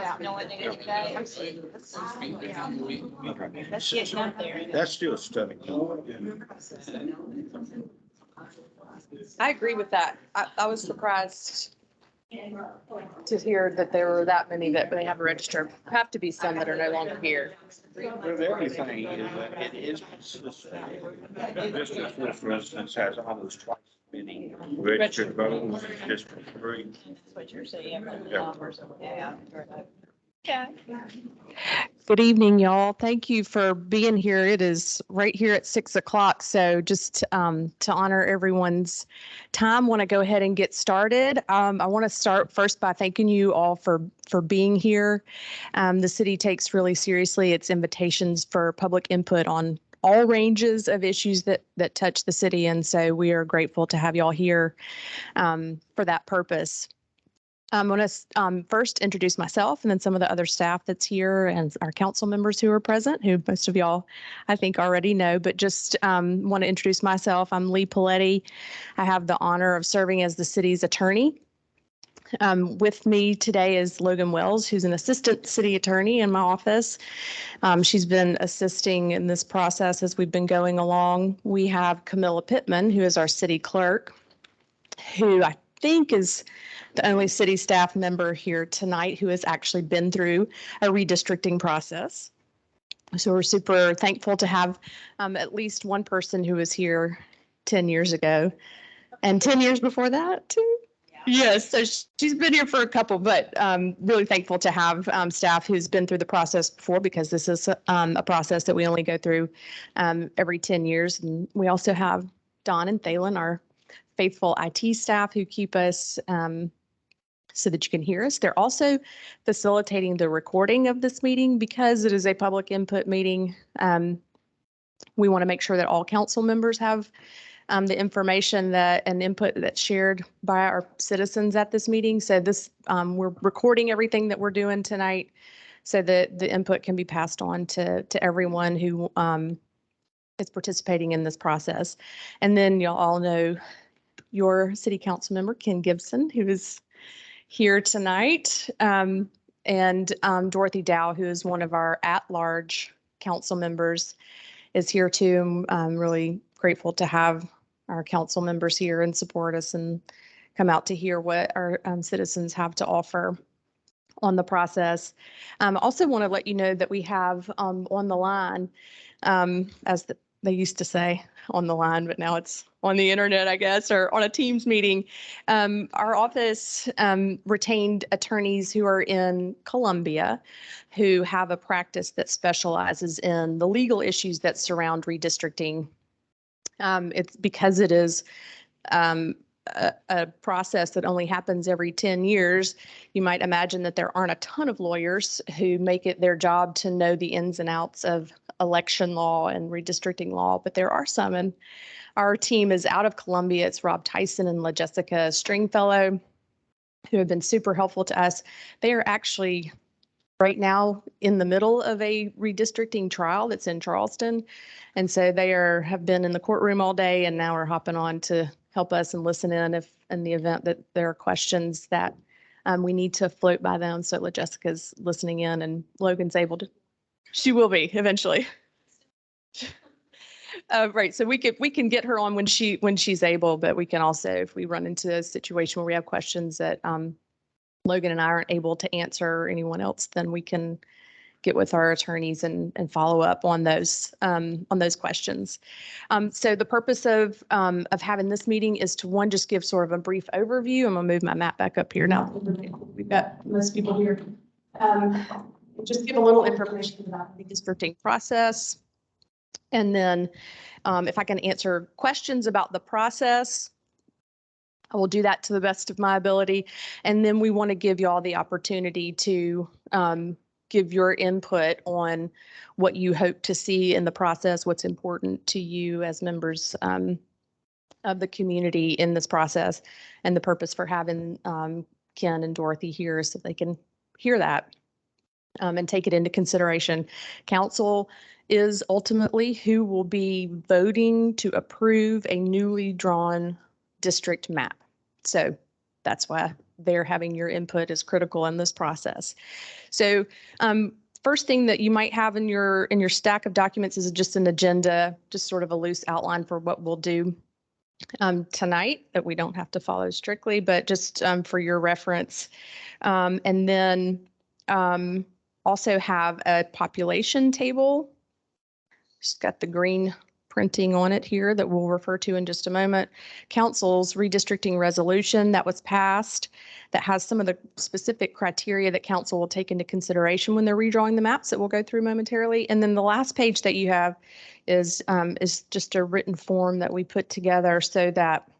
without knowing anything. That's getting up there. That's still study. I agree with that. I was surprised to hear that there were that many that they have registered. Have to be some that are no longer here. But everything is, it is consistent. District 4, for instance, has almost twice as many registered voters as District 3. That's what you're saying. Yeah. Yeah. Yeah. Good evening, y'all. Thank you for being here. It is right here at 6 o'clock. So just to honor everyone's time, want to go ahead and get started. I want to start first by thanking you all for being here. The city takes really seriously its invitations for public input on all ranges of issues that touch the city. And so we are grateful to have y'all here for that purpose. I'm going to first introduce myself and then some of the other staff that's here and our council members who are present, who most of y'all I think already know, but just want to introduce myself. I'm Lee Paletti. I have the honor of serving as the city's attorney. With me today is Logan Wells, who's an assistant city attorney in my office. She's been assisting in this process as we've been going along. We have Camilla Pittman, who is our city clerk, who I think is the only city staff member here tonight who has actually been through a redistricting process. So we're super thankful to have at least one person who was here 10 years ago and 10 years before that too. Yes, so she's been here for a couple, but really thankful to have staff who's been through the process before, because this is a process that we only go through every 10 years. And we also have Don and Thalen, our faithful IT staff, who keep us so that you can hear us. They're also facilitating the recording of this meeting because it is a public input meeting. We want to make sure that all council members have the information and input that's shared by our citizens at this meeting. So this, we're recording everything that we're doing tonight so that the input can be passed on to everyone who is participating in this process. And then you'll all know your city council member, Ken Gibson, who is here tonight, and Dorothy Dow, who is one of our at-large council members, is here too. I'm really grateful to have our council members here and support us and come out to hear what our citizens have to offer on the process. Also want to let you know that we have on the line, as they used to say, on the line, but now it's on the internet, I guess, or on a Teams meeting. Our office retained attorneys who are in Columbia, who have a practice that specializes in the legal issues that surround redistricting. It's because it is a process that only happens every 10 years. You might imagine that there aren't a ton of lawyers who make it their job to know the ins and outs of election law and redistricting law, but there are some. And our team is out of Columbia. It's Rob Tyson and LaJessica Stringfellow, who have been super helpful to us. They are actually right now in the middle of a redistricting trial that's in Charleston. And so they have been in the courtroom all day and now are hopping on to help us and listen in the event that there are questions that we need to float by them. So LaJessica's listening in and Logan's able to. She will be eventually. Right, so we can get her on when she's able, but we can also, if we run into a situation where we have questions that Logan and I aren't able to answer, or anyone else, then we can get with our attorneys and follow up on those questions. So the purpose of having this meeting is to, one, just give sort of a brief overview. I'm gonna move my map back up here now. We've got most people here. Just give a little information about the redistricting process. And then if I can answer questions about the process, I will do that to the best of my ability. And then we want to give you all the opportunity to give your input on what you hope to see in the process, what's important to you as members of the community in this process, and the purpose for having Ken and Dorothy here so they can hear that and take it into consideration. Council is ultimately who will be voting to approve a newly drawn district map. So that's why there having your input is critical in this process. So first thing that you might have in your stack of documents is just an agenda, just sort of a loose outline for what we'll do tonight that we don't have to follow strictly, but just for your reference. And then also have a population table. Just got the green printing on it here that we'll refer to in just a moment. Council's redistricting resolution that was passed that has some of the specific criteria that council will take into consideration when they're redrawing the maps that we'll go through momentarily. And then the last page that you have is just a written form that we put together so that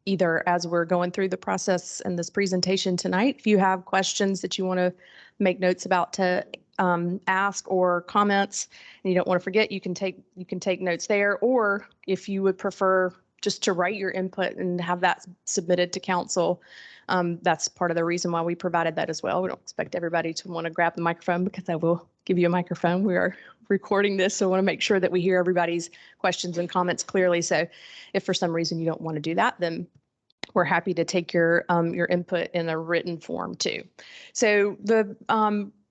either as we're going through the process in this presentation tonight, if you have questions that you want to make notes about to ask or comments and you don't want to forget, you can take notes there. Or if you would prefer just to write your input and have that submitted to council, that's part of the reason why we provided that as well. We don't expect everybody to want to grab the microphone because I will give you a microphone. We are recording this, so I want to make sure that we hear everybody's questions and comments clearly. So if for some reason you don't want to do that, then we're happy to take your input in a written form too. So the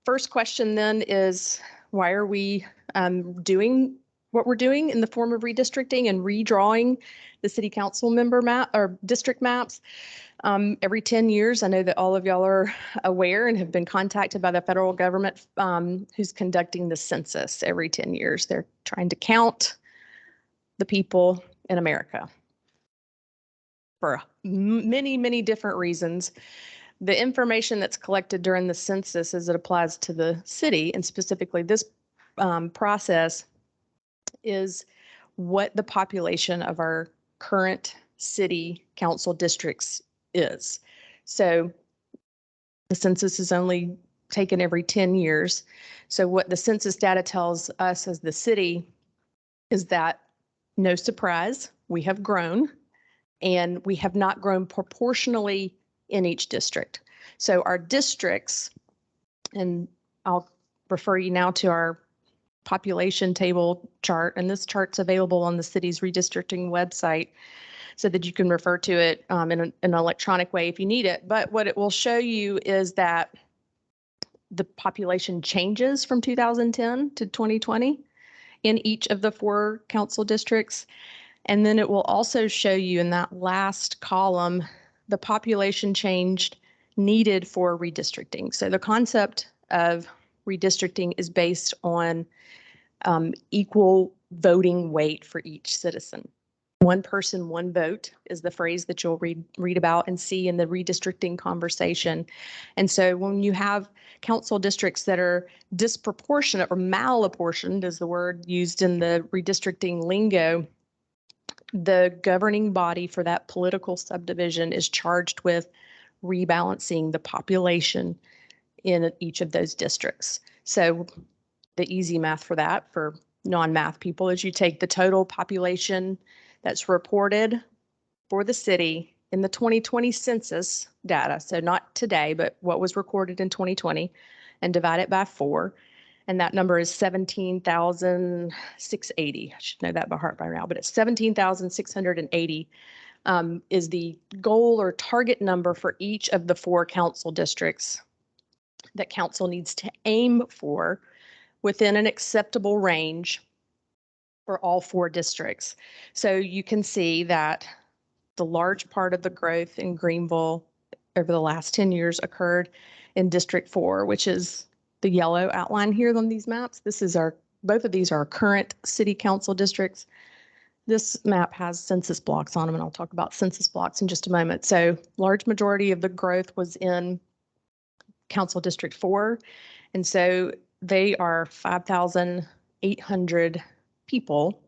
first question then is, why are we doing what we're doing in the form of redistricting and redrawing the city council member map or district maps? Every 10 years, I know that all of y'all are aware and have been contacted by the federal government who's conducting the census every 10 years. They're trying to count the people in America for many, many different reasons. The information that's collected during the census as it applies to the city, and specifically this process, is what the population of our current city council districts is. So the census is only taken every 10 years. So what the census data tells us as the city is that, no surprise, we have grown, and we have not grown proportionally in each district. So our districts, and I'll refer you now to our population table chart, and this chart's available on the city's redistricting website so that you can refer to it in an electronic way if you need it. But what it will show you is that the population changes from 2010 to 2020 in each of the 4 council districts. And then it will also show you in that last column the population changed needed for redistricting. So the concept of redistricting is based on equal voting weight for each citizen. One person, one vote is the phrase that you'll read about and see in the redistricting conversation. And so when you have council districts that are disproportionate or malapportioned, is the word used in the redistricting lingo, the governing body for that political subdivision is charged with rebalancing the population in each of those districts. So the easy math for that, for non-math people, is you take the total population that's reported for the city in the 2020 census data, so not today, but what was recorded in 2020, and divide it by 4. And that number is 17,680. I should know that by heart by now, but it's 17,680 is the goal or target number for each of the 4 council districts that council needs to aim for within an acceptable range for all 4 districts. So you can see that the large part of the growth in Greenville over the last 10 years occurred in District 4, which is the yellow outline here on these maps. This is both of these are current city council districts. This map has census blocks on them, and I'll talk about census blocks in just a moment. So large majority of the growth was in Council District 4. And so they are 5,800 people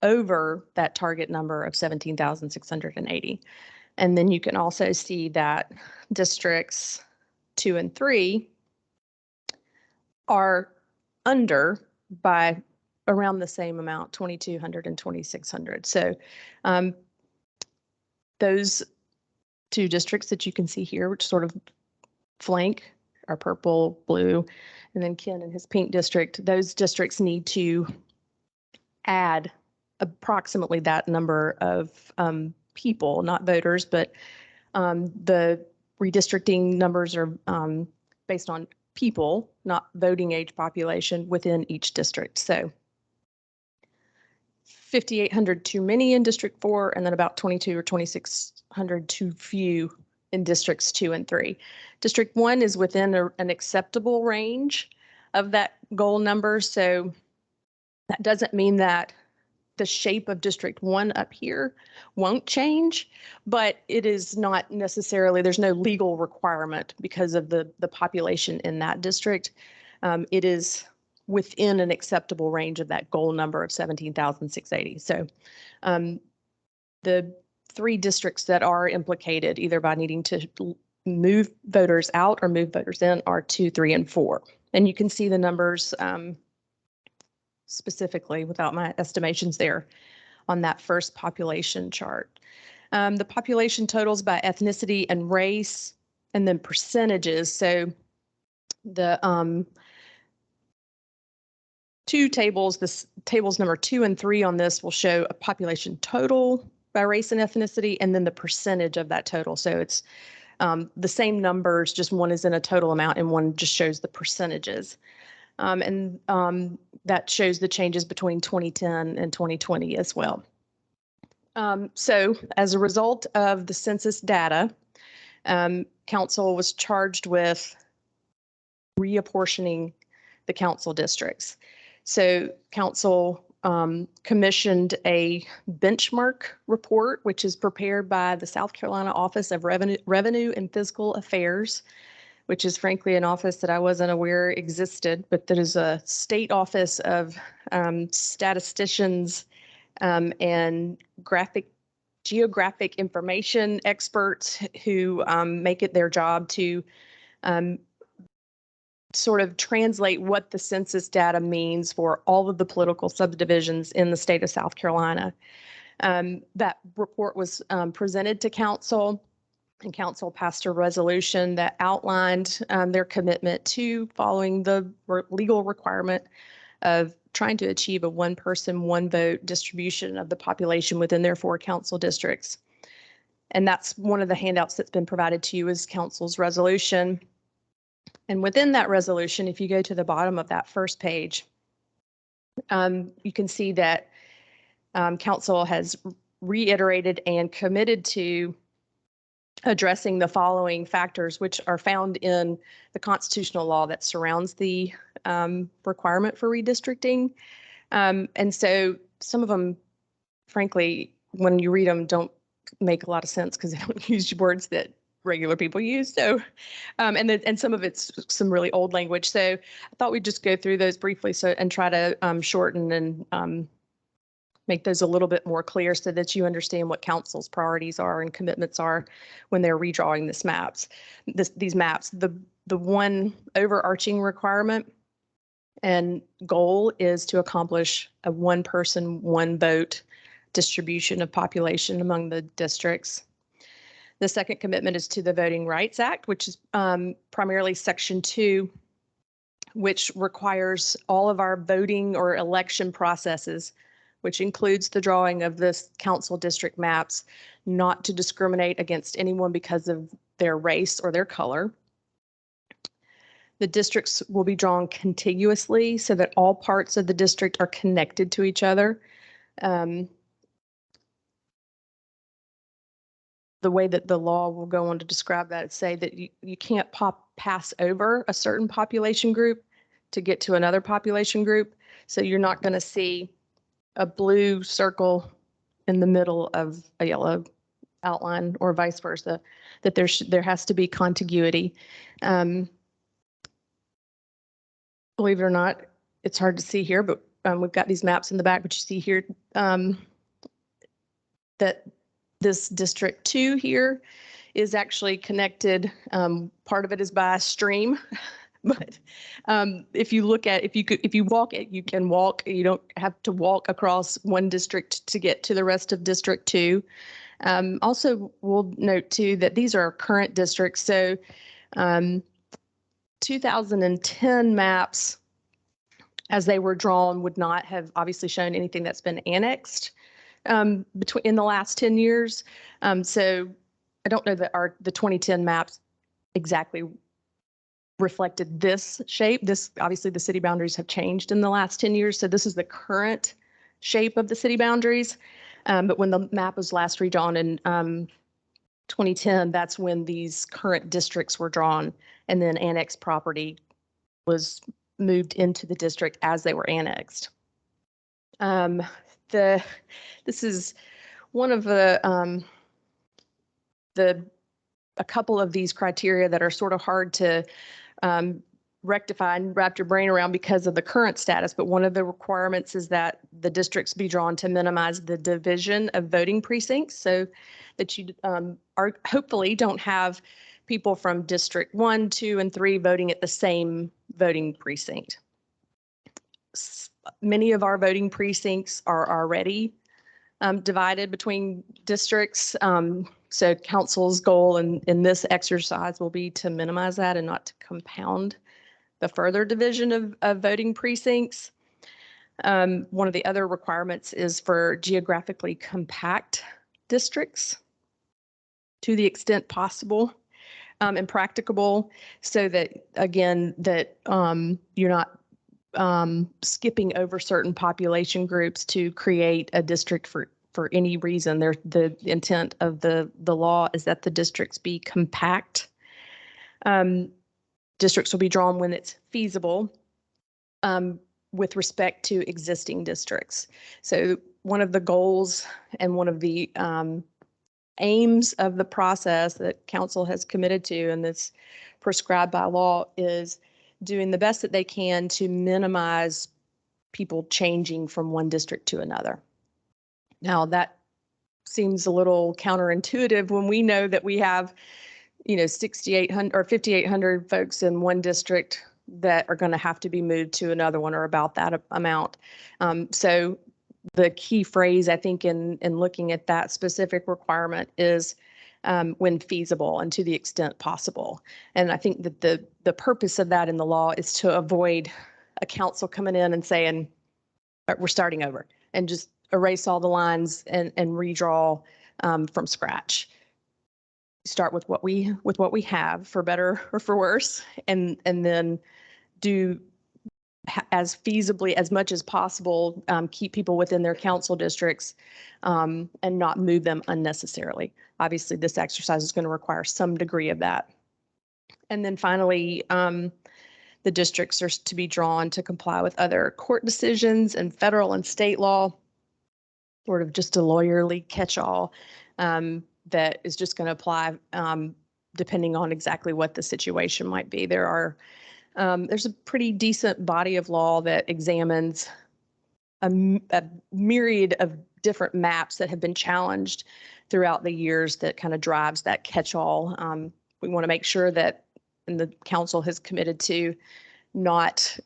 over that target number of 17,680. And then you can also see that districts 2 and 3 are under by around the same amount, 2,200 and 2,600. So those 2 districts that you can see here, which sort of flank, are purple, blue, and then Ken and his pink district, those districts need to add approximately that number of people, not voters, but The redistricting numbers are based on people, not voting age population within each district. So 5,800 too many in District 4, and then about 22 or 2,600 too few in Districts 2 and 3. District 1 is within an acceptable range of that goal number. So that doesn't mean that the shape of District 1 up here won't change, but it is not necessarily, there's no legal requirement because of the population in that district. It is within an acceptable range of that goal number of 17,680. So the 3 districts that are implicated either by needing to move voters out or move voters in are 2, 3, and 4. And you can see the numbers specifically without my estimations there on that first population chart. The population totals by ethnicity and race, and then percentages. So the 2 tables, this tables number 2 and 3 on this will show a population total by race and ethnicity, and then the percentage of that total. So it's the same numbers, just one is in a total amount and one just shows the percentages. And that shows the changes between 2010 and 2020 as well. So as a result of the census data, council was charged with reapportioning the council districts. So council commissioned a benchmark report, which is prepared by the South Carolina Office of Revenue and Fiscal Affairs, which is frankly an office that I wasn't aware existed, but that is a state office of statisticians and geographic information experts who make it their job to sort of translate what the census data means for all of the political subdivisions in the state of South Carolina. That report was presented to council, and council passed a resolution that outlined their commitment to following the legal requirement of trying to achieve a 1 person, 1 vote distribution of the population within their 4 council districts. And that's one of the handouts that's been provided to you is council's resolution. And within that resolution, if you go to the bottom of that first page, you can see that council has reiterated and committed to addressing the following factors, which are found in the constitutional law that surrounds the requirement for redistricting. And so some of them, frankly, when you read them, don't make a lot of sense because they don't use words that regular people use. So, and some of it's some really old language. So I thought we'd just go through those briefly and try to shorten and make those a little bit more clear so that you understand what council's priorities are and commitments are when they're redrawing these maps. The one overarching requirement and goal is to accomplish a 1 person, 1 vote distribution of population among the districts. The second commitment is to the Voting Rights Act, which is primarily Section 2, which requires all of our voting or election processes, which includes the drawing of this council district maps, not to discriminate against anyone because of their race or their color. The districts will be drawn contiguously so that all parts of the district are connected to each other. The way that the law will go on to describe that is say that you can't pass over a certain population group to get to another population group. So you're not going to see a blue circle in the middle of a yellow outline or vice versa, that there has to be contiguity. Believe it or not, it's hard to see here, but we've got these maps in the back, but you see here that this District 2 here is actually connected. Part of it is by a stream, but if you walk it, you can walk. You don't have to walk across one district to get to the rest of District 2. Also, we'll note too that these are current districts. So 2010 maps, as they were drawn, would not have obviously shown anything that's been annexed in the last 10 years. So I don't know that the 2010 maps exactly reflected this shape. This, obviously the city boundaries have changed in the last 10 years. So this is the current shape of the city boundaries. But when the map was last redrawn in 2010, that's when these current districts were drawn, and then annexed property was moved into the district as they were annexed. This is one of a couple of these criteria that are sort of hard to rectify and wrap your brain around because of the current status. But one of the requirements is that the districts be drawn to minimize the division of voting precincts, so that you are hopefully don't have people from District 1, 2, and 3 voting at the same voting precinct. Many of our voting precincts are already divided between districts. So council's goal in this exercise will be to minimize that and not to compound the further division of voting precincts. One of the other requirements is for geographically compact districts to the extent possible and practicable, so that, again, that you're not skipping over certain population groups to create a district for any reason. The intent of the law is that the districts be compact. Districts will be drawn when it's feasible with respect to existing districts. So one of the goals and one of the aims of the process that council has committed to and that's prescribed by law is doing the best that they can to minimize people changing from one district to another. Now, that seems a little counterintuitive when we know that we have, 6,800 or 5,800 folks in one district that are going to have to be moved to another one, or about that amount. So the key phrase, I think, in looking at that specific requirement is when feasible and to the extent possible. And I think that the purpose of that in the law is to avoid a council coming in and saying, we're starting over, and just erase all the lines and redraw from scratch. Start with what we have, for better or for worse, and then do as feasibly as much as possible, keep people within their council districts and not move them unnecessarily. Obviously, this exercise is going to require some degree of that. And then finally, the districts are to be drawn to comply with other court decisions and federal and state law, sort of just a lawyerly catch-all that is just going to apply depending on exactly what the situation might be. There's a pretty decent body of law that examines a myriad of different maps that have been challenged throughout the years that kind of drives that catch-all. We want to make sure that, and the council has committed to, not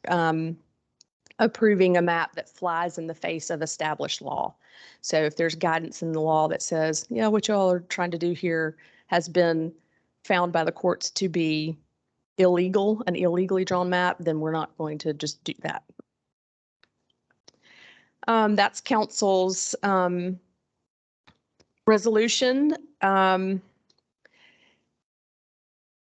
approving a map that flies in the face of established law. So if there's guidance in the law that says, what y'all are trying to do here has been found by the courts to be illegal, an illegally drawn map, then we're not going to just do that. That's council's resolution.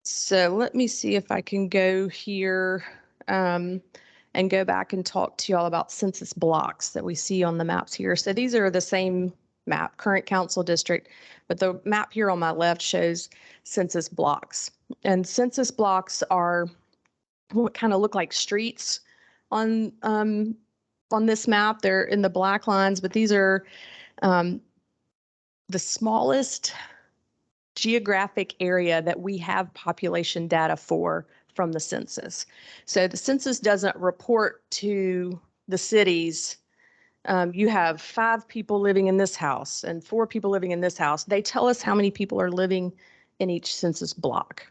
So let me see if I can go here and go back and talk to y'all about census blocks that we see on the maps here. So these are the same map, current council district, but the map here on my left shows census blocks. And census blocks are what kind of look like streets on this map. They're in the black lines, but these are the smallest geographic area that we have population data for from the census. So the census doesn't report to the cities, you have 5 people living in this house and 4 people living in this house. They tell us how many people are living in each census block.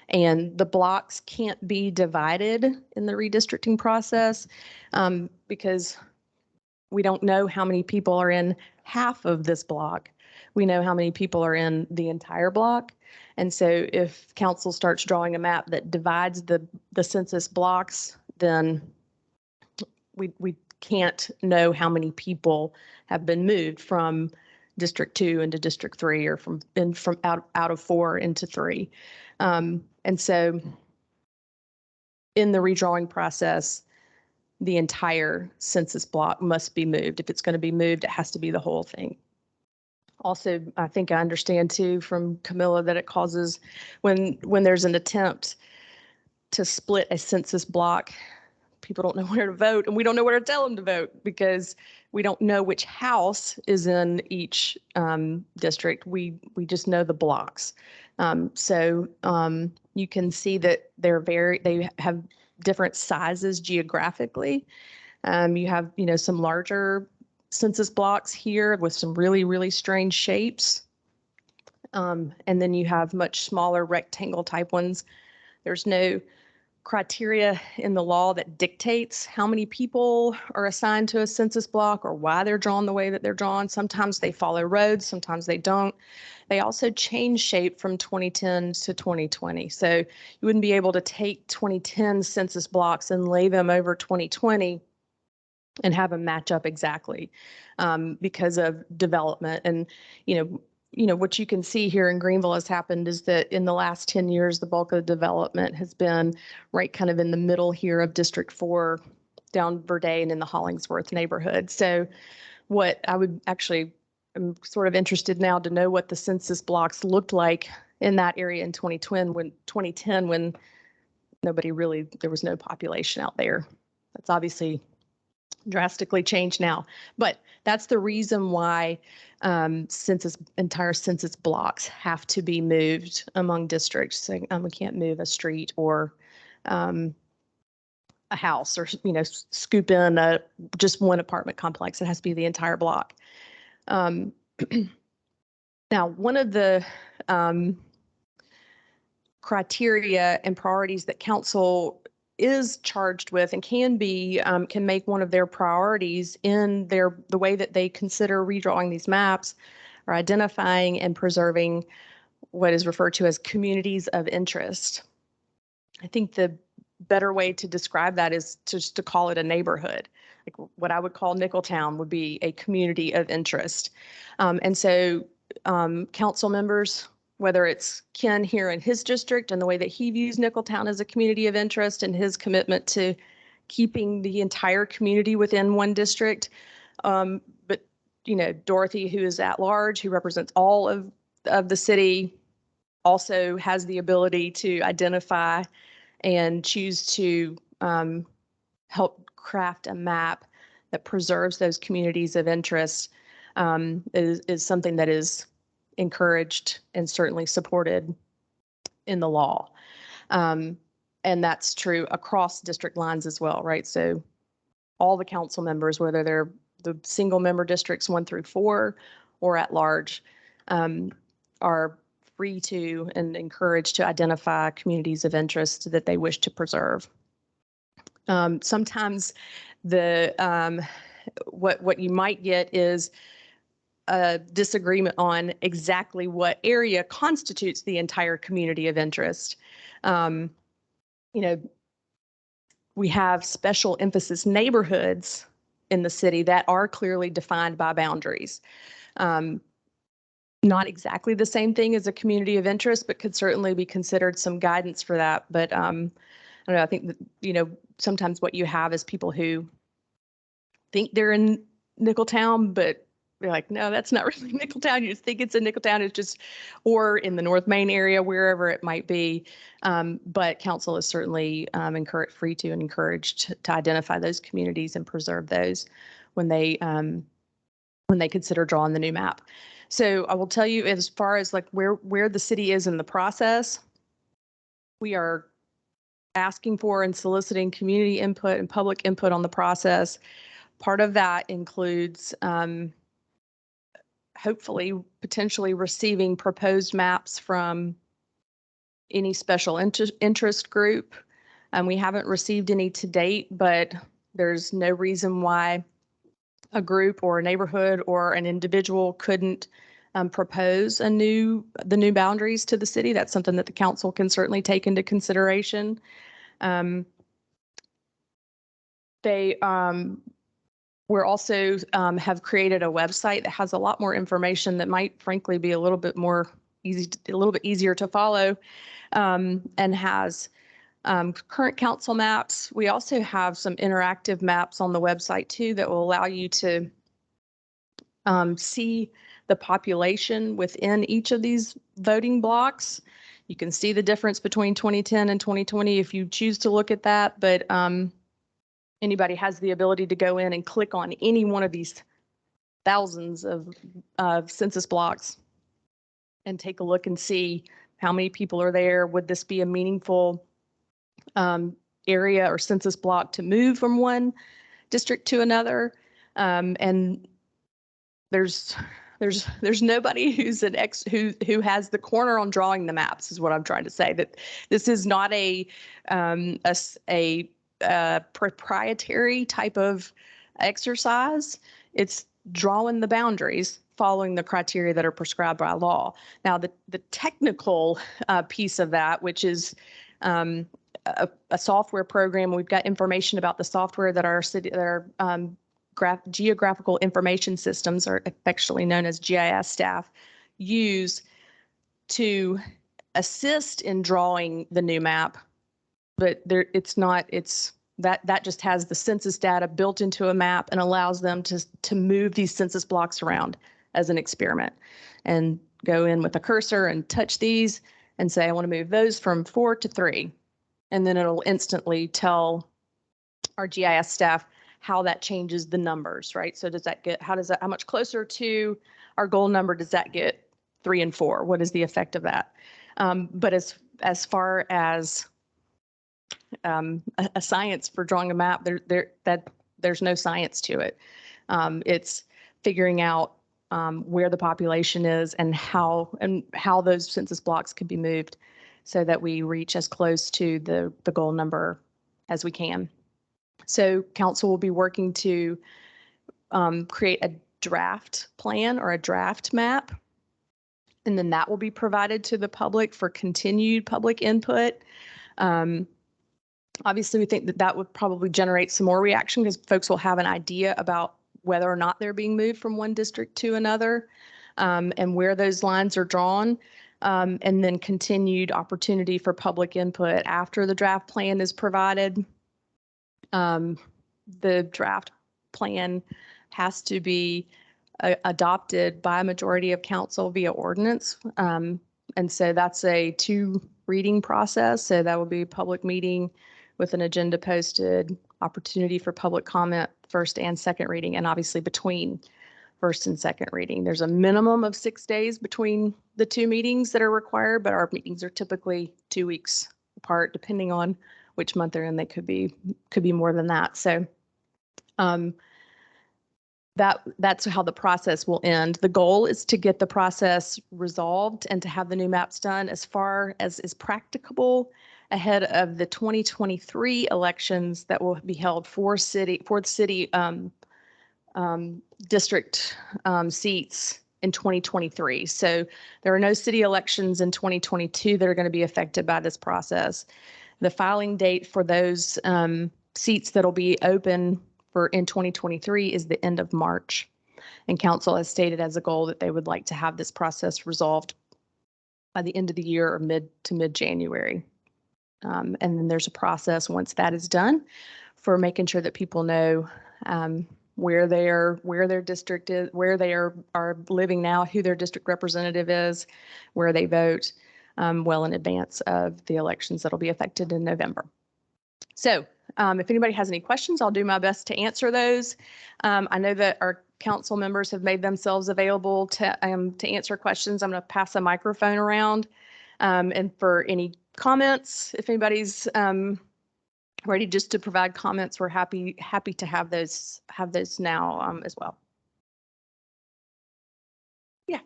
And the blocks can't be divided in the redistricting process because we don't know how many people are in half of this block. We know how many people are in the entire block. And so if council starts drawing a map that divides the census blocks, then we can't know how many people have been moved from District 2 into District 3 or from out of 4 into 3. And so in the redrawing process, the entire census block must be moved. If it's going to be moved, it has to be the whole thing. Also, I think I understand too from Camilla that it causes when there's an attempt to split a census block, people don't know where to vote, and we don't know where to tell them to vote because we don't know which house is in each district. We just know the blocks. So you can see that they have different sizes geographically. You have, some larger census blocks here with some really, really strange shapes. And then you have much smaller rectangle type ones. There's no criteria in the law that dictates how many people are assigned to a census block or why they're drawn the way that they're drawn. Sometimes they follow roads, sometimes they don't. They also change shape from 2010 to 2020. So you wouldn't be able to take 2010 census blocks and lay them over 2020 and have them match up exactly because of development. And, what you can see here in Greenville has happened is that in the last 10 years, the bulk of the development has been right kind of in the middle here of District 4 down Verdane in the Hollingsworth neighborhood. So what I would actually, I'm sort of interested now to know what the census blocks looked like in that area in 2010 when there was no population out there. That's obviously drastically changed now, but that's the reason why entire census blocks have to be moved among districts. So, we can't move a street or a house or scoop in just one apartment complex. It has to be the entire block. Now, one of the criteria and priorities that council is charged with and can make one of their priorities in the way that they consider redrawing these maps or identifying and preserving what is referred to as communities of interest. I think the better way to describe that is just to call it a neighborhood. Like what I would call Nicholtown would be a community of interest. And so council members, whether it's Ken here in his district and the way that he views Nicholtown as a community of interest and his commitment to keeping the entire community within one district. But, Dorothy, who is at large, who represents all of the city, also has the ability to identify and choose to help craft a map that preserves those communities of interest is something that is encouraged and certainly supported in the law. And that's true across district lines as well, right? So all the council members, whether they're the single member districts 1 through 4 or at large, are free to and encouraged to identify communities of interest that they wish to preserve. Sometimes what you might get is a disagreement on exactly what area constitutes the entire community of interest. We have special emphasis neighborhoods in the city that are clearly defined by boundaries. Not exactly the same thing as a community of interest, but could certainly be considered some guidance for that. But I don't know, I think that, sometimes what you have is people who think they're in Nicholtown, but they're like, no, that's not really Nicholtown. You just think it's in Nicholtown. It's just, or in the North Main area, wherever it might be. But council is certainly free to and encouraged to identify those communities and preserve those when they consider drawing the new map. So I will tell you, as far as like where the city is in the process, we are asking for and soliciting community input and public input on the process. Part of that includes hopefully potentially receiving proposed maps from any special interest group. We haven't received any to date, but there's no reason why a group or a neighborhood or an individual couldn't propose the new boundaries to the city. That's something that the council can certainly take into consideration. We're also have created a website that has a lot more information that might frankly be a little bit more a little bit easier to follow, and has current council maps. We also have some interactive maps on the website too that will allow you to see the population within each of these voting blocks. You can see the difference between 2010 and 2020 if you choose to look at that, but anybody has the ability to go in and click on any one of these thousands of census blocks and take a look and see how many people are there. Would this be a meaningful area or census block to move from one district to another? And there's nobody who's who has the corner on drawing the maps, is what I'm trying to say. That this is not a proprietary type of exercise. It's drawing the boundaries, following the criteria that are prescribed by law. Now, the technical piece of that, which is a software program, we've got information about the software that our city, that our geographical information systems, are affectionately known as GIS staff, use to assist in drawing the new map. But that just has the census data built into a map and allows them to move these census blocks around as an experiment, and go in with a cursor and touch these and say, I want to move those from 4 to 3. And then it'll instantly tell our GIS staff how that changes the numbers, right? So how much closer to our goal number does that get 3 and 4? What is the effect of that? But as far as a science for drawing a map, there's no science to it. It's figuring out where the population is and how those census blocks can be moved so that we reach as close to the goal number as we can. So council will be working to create a draft plan or a draft map, and then that will be provided to the public for continued public input. Obviously, we think that would probably generate some more reaction because folks will have an idea about whether or not they're being moved from one district to another, and where those lines are drawn, and then continued opportunity for public input after the draft plan is provided. The draft plan has to be adopted by a majority of council via ordinance. And so that's a 2-reading process. So that will be a public meeting with an agenda posted, opportunity for public comment, first and second reading, and obviously between first and second reading. There's a minimum of 6 days between the 2 meetings that are required, but our meetings are typically 2 weeks apart, depending on which month they're in. They could be more than that. So that's how the process will end. The goal is to get the process resolved and to have the new maps done as far as is practicable ahead of the 2023 elections that will be held for the city district seats in 2023. So there are no city elections in 2022 that are going to be affected by this process. The filing date for those seats that'll be open in 2023 is the end of March. And council has stated as a goal that they would like to have this process resolved by the end of the year or mid-January. And then there's a process once that is done for making sure that people know where their district is, where they are living now, who their district representative is, where they vote, well in advance of the elections that'll be affected in November. So if anybody has any questions, I'll do my best to answer those. I know that our council members have made themselves available to answer questions. I'm going to pass a microphone around. And for any comments, if anybody's ready just to provide comments, we're happy to have those now as well. Yeah.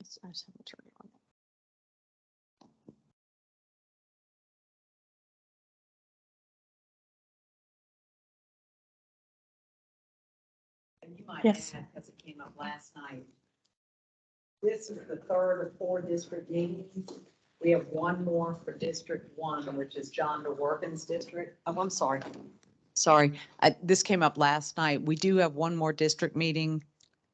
I just have to turn it on. And you might Yes. add, because it came up last night, this is the 3rd of 4 district meetings. We have one more for District 1, which is John DeWorkin's district. Oh, I'm sorry. Sorry, this came up last night. We do have one more district meeting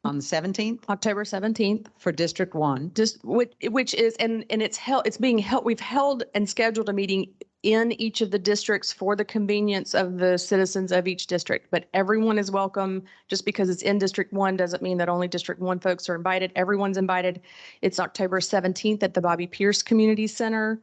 on the 17th October 17th. for District 1. Just which is, and it's held, it's being held, we've held and scheduled a meeting in each of the districts for the convenience of the citizens of each district, but everyone is welcome. Just because it's in District 1 doesn't mean that only District 1 folks are invited. Everyone's invited. It's October 17th at the Bobby Pierce Community Center,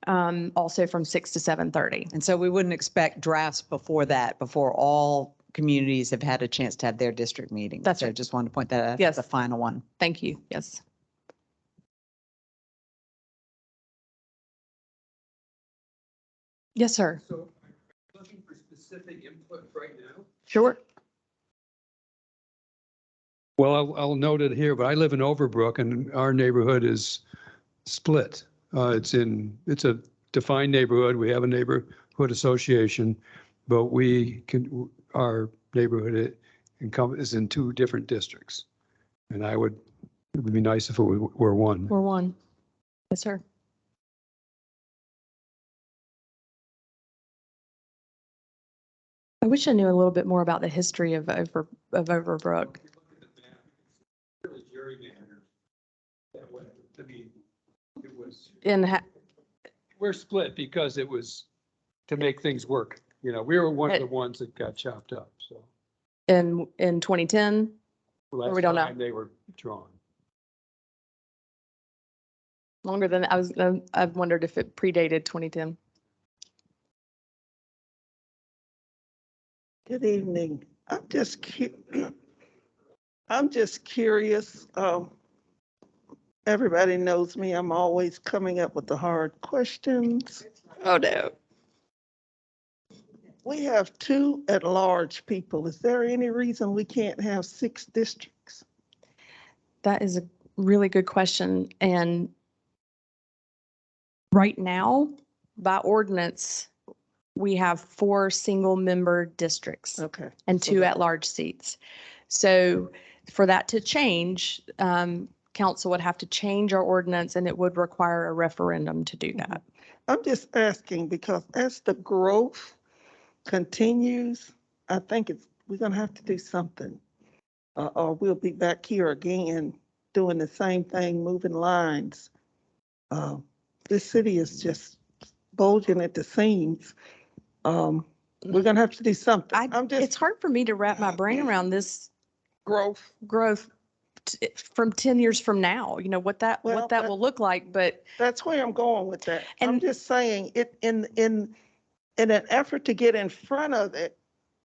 also from 6 to 7:30. And so we wouldn't expect drafts before that, before all communities have had a chance to have their district meeting. That's So right. just wanted to point that out. Yes. The final one. Thank you. Yes. Yes, sir. So I'm looking for specific input right now. Sure. Well, I'll note it here, but I live in Overbrook and our neighborhood is split. It's a defined neighborhood. We have a neighborhood association, but our neighborhood is in two different districts. And it would be nice if it were one. We're one. Yes, sir. I wish I knew a little bit more about the history of Overbrook. And We're split because it was to make things work. You know, we were one of the ones that got chopped up, so. in 2010, Last we don't know. time they were drawn. longer than I've wondered if it predated 2010. Good evening. I'm just curious. Everybody knows me. I'm always coming up with the hard questions. Oh, no. We have 2 at-large people. Is there any reason we can't have 6 districts? That is a really good question. And right now, by ordinance, we have 4 single-member districts Okay. and so 2 that- at-large seats. So for that to change, council would have to change our ordinance, and it would require a referendum to do that. I'm just asking because as the growth continues, I think we're gonna have to do something. Or we'll be back here again doing the same thing, moving lines. This city is just bulging at the seams. We're gonna have to do something. I'm It's just hard for me to wrap my brain around this growth. growth from 10 years from now, what that Well, will look like, but That's where I'm going with that. I'm And- just saying it in an effort to get in front of it,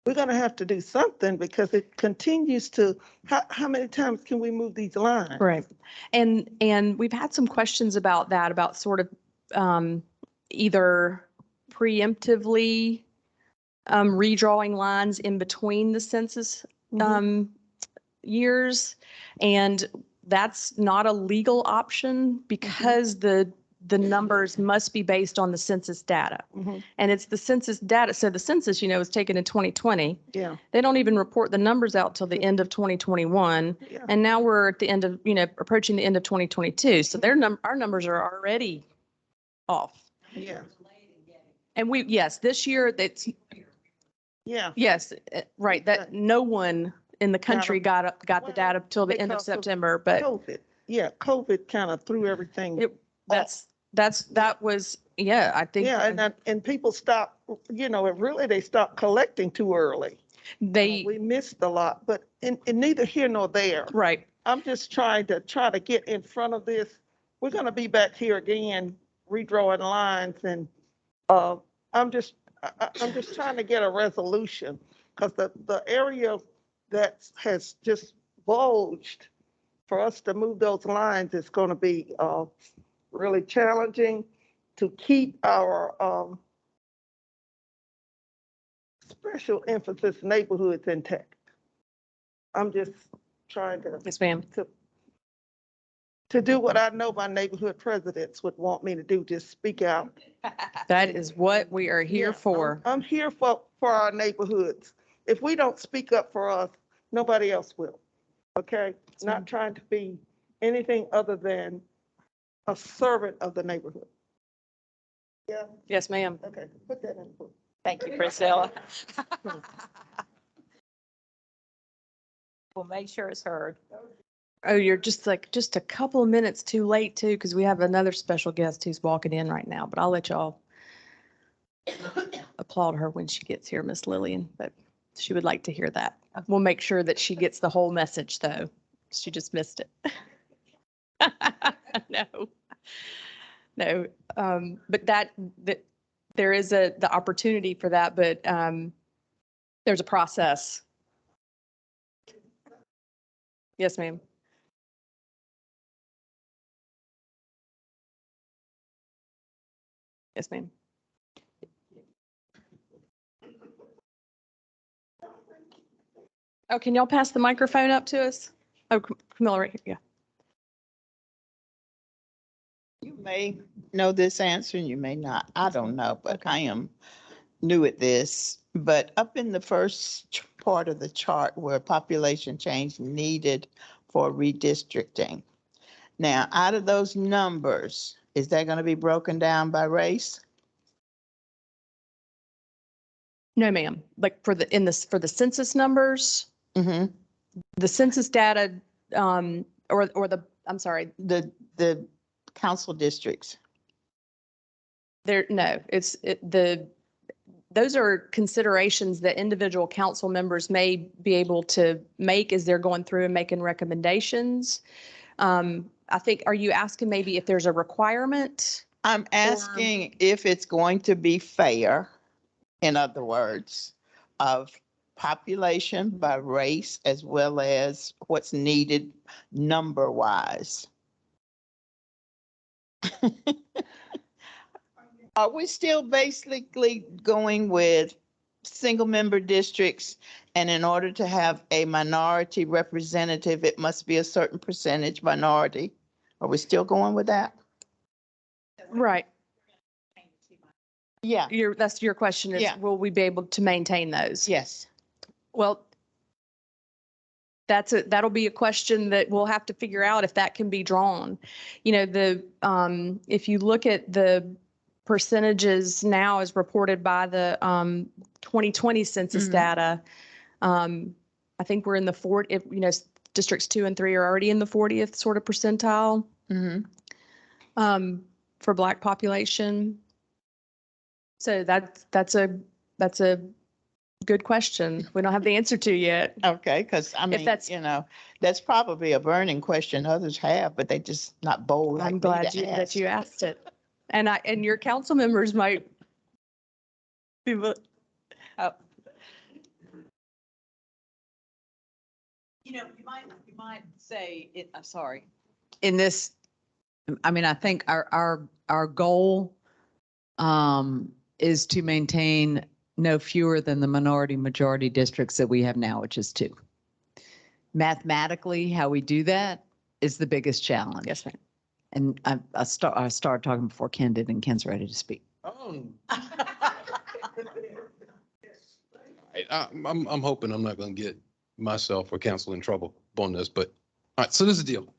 we're gonna have to do something because it continues to, how many times can we move these lines? right. And we've had some questions about that, about sort of either preemptively redrawing lines in between the census Mhm. years. And that's not a legal option because the numbers must be based on the census data. Mhm. And it's the census data. So the census, was taken in 2020. Yeah, They don't even report the numbers out till the end of 2021. yeah. And now we're at the end of, approaching the end of 2022. So our numbers are already off. Yeah, And yes, this year, yeah. yes, right, that no one in the country got the data till the end of because of September, but COVID. Yeah, COVID kind of threw everything. that was, yeah, I think. Yeah, and people stopped, they stopped collecting too early. We missed a lot, but in neither here nor there. Right. I'm just trying to get in front of this. We're gonna be back here again, redrawing lines, and I'm just trying to get a resolution because the area that has just bulged, for us to move those lines is going to be really challenging to keep our special emphasis neighborhoods intact. I'm just trying to. Yes, ma'am. To do what I know my neighborhood presidents would want me to do, just speak out. That is what we are here Yeah, for. I'm here for our neighborhoods. If we don't speak up for us, nobody else will. Okay? Not trying to be anything other than a servant of the neighborhood. Yeah, Yes, ma'am. okay, put that in the book. Thank you, Priscilla. We'll make sure it's heard. Oh, you're just a couple of minutes too late too, because we have another special guest who's walking in right now, but I'll let y'all applaud her when she gets here, Miss Lillian, but she would like to hear that. We'll make sure that she gets the whole message though. She just missed it. No, no, but that there is the opportunity for that, but there's a process. Yes, ma'am. Yes, ma'am. Oh, can y'all pass the microphone up to us? Oh, Camilla, right here, yeah. You may know this answer and you may not. I don't know, but I am new at this. But up in the first part of the chart where population change needed for redistricting. Now, out of those numbers, is that going to be broken down by race? No, ma'am. Like for the census numbers, Mm-hmm. the census data, I'm sorry, The council districts. those are considerations that individual council members may be able to make as they're going through and making recommendations. I think, are you asking maybe if there's a requirement? I'm asking if it's going to be fair, in other words, of population by race as well as what's needed number-wise. Are we still basically going with single-member districts, and in order to have a minority representative, it must be a certain percentage minority? Are we still going with that? Right. Yeah, That's your question is, Yeah. will we be able to maintain those? yes. Well, that'll be a question that we'll have to figure out if that can be drawn. You know, if you look at the percentages now as reported by the 2020 census Mhm. data, I think we're in the 40, you know, districts 2 and 3 are already in the 40th sort of percentile Mm-hmm. for Black population. So that's a good question. We don't have the answer to yet. Okay, because I mean, that's- you know, that's probably a burning question others have, but they just not bold like I'm me glad to that ask. you asked it. And your council members might be, oh, You know, you might say it, I'm sorry. In this, I mean, I think our goal is to maintain no fewer than the minority majority districts that we have now, which is 2. Mathematically, how we do that is the biggest challenge. yes, ma'am. And I started talking before Ken did, and Ken's ready to speak. I'm hoping I'm not going to get myself or council in trouble on this, but all right, so this is the deal.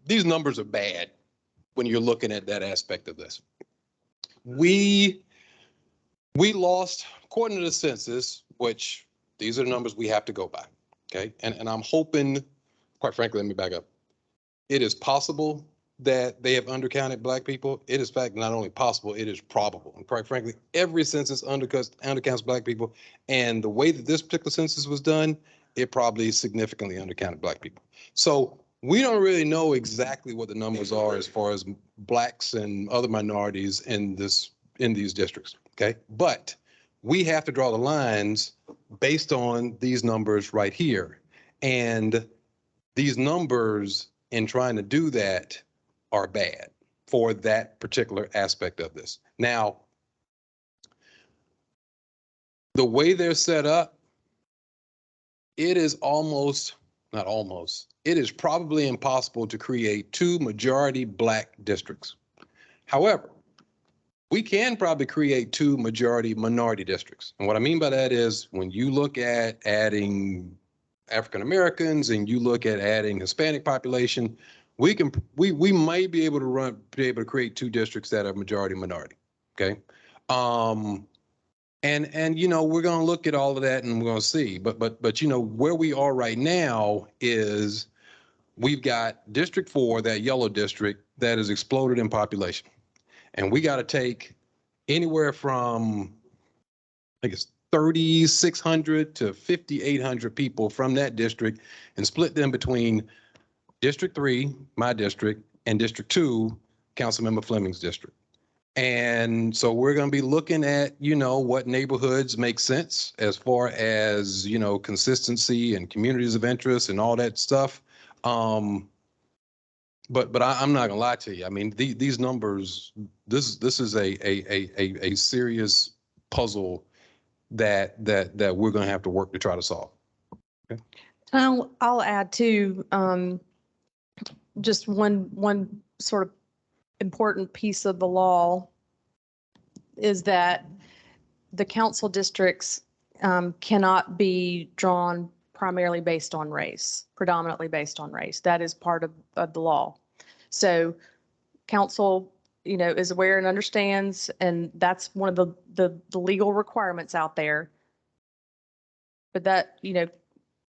These numbers are bad when you're looking at that aspect of this. We lost, according to the census, which these are the numbers we have to go by, okay? And I'm hoping, quite frankly, let me back up. It is possible that they have undercounted Black people. It is, in fact, not only possible, it is probable. And quite frankly, every census undercounts Black people. And the way that this particular census was done, it probably significantly undercounted Black people. So we don't really know exactly what the numbers are as far as Blacks and other minorities in these districts, okay? But we have to draw the lines based on these numbers right here. And these numbers, in trying to do that, are bad for that particular aspect of this. Now, the way they're set up, it is it is probably impossible to create 2 majority Black districts. However, we can probably create 2 majority minority districts. And what I mean by that is when you look at adding African Americans and you look at adding Hispanic population, we might be able to create 2 districts that are majority minority. Okay. And, you know, we're going to look at all of that and we're going to see, but, you know, where we are right now is we've got District 4, that yellow district that has exploded in population. And we got to take anywhere from, I guess, 3,600 to 5,800 people from that district and split them between District 3, my district, and District 2, Councilmember Fleming's district. And so we're going to be looking at, you know, what neighborhoods make sense as far as, you know, consistency and communities of interest and all that stuff. But I'm not gonna lie to you. I mean, these numbers, this is a serious puzzle that we're gonna have to work to try to solve. I'll add to just one sort of important piece of the law is that the council districts cannot be drawn primarily based on race, predominantly based on race. That is part of the law. So council, you know, is aware and understands, and that's one of the legal requirements out there. But that, you know,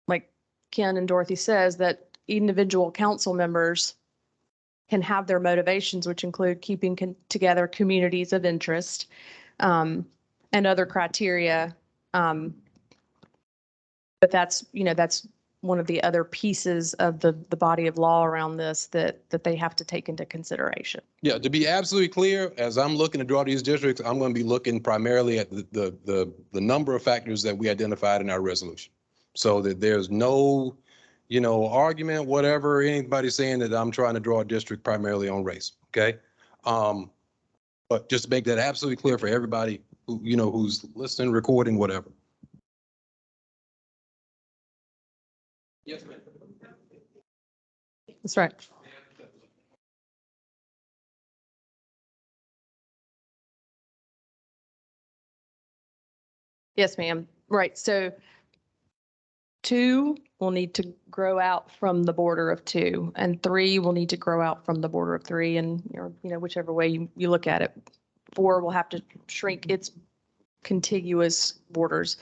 like Ken and Dorothy says, that individual council members can have their motivations, which include keeping together communities of interest and other criteria. But that's, you know, that's one of the other pieces of the body of law around this that they have to take into consideration. Yeah, to be absolutely clear, as I'm looking to draw these districts, I'm going to be looking primarily at the number of factors that we identified in our resolution. So that there's no, you know, argument, whatever, anybody saying that I'm trying to draw a district primarily on race, okay? But just to make that absolutely clear for everybody who, you know, who's listening, recording, whatever. Yes, ma'am. That's right. Yes, ma'am. Right. So 2 will need to grow out from the border of 2, and 3 will need to grow out from the border of 3, and you know, whichever way you look at it. 4 will have to shrink its contiguous borders,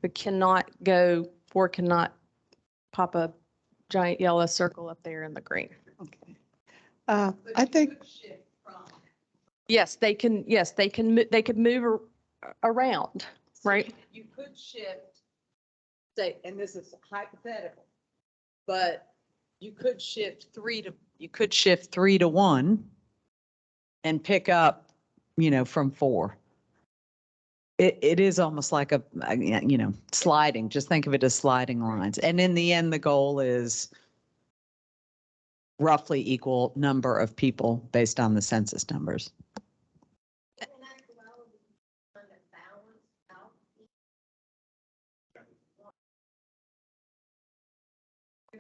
but cannot go, 4 cannot pop a giant yellow circle up there in the green. Okay. I think, Yes, they can. Yes, they can. They could move around, right? You could shift, say, and this is hypothetical, but you could shift 3 to 1 and pick up, you know, from 4. It is almost like a, you know, sliding. Just think of it as sliding lines. And in the end, the goal is roughly equal number of people based on the census numbers.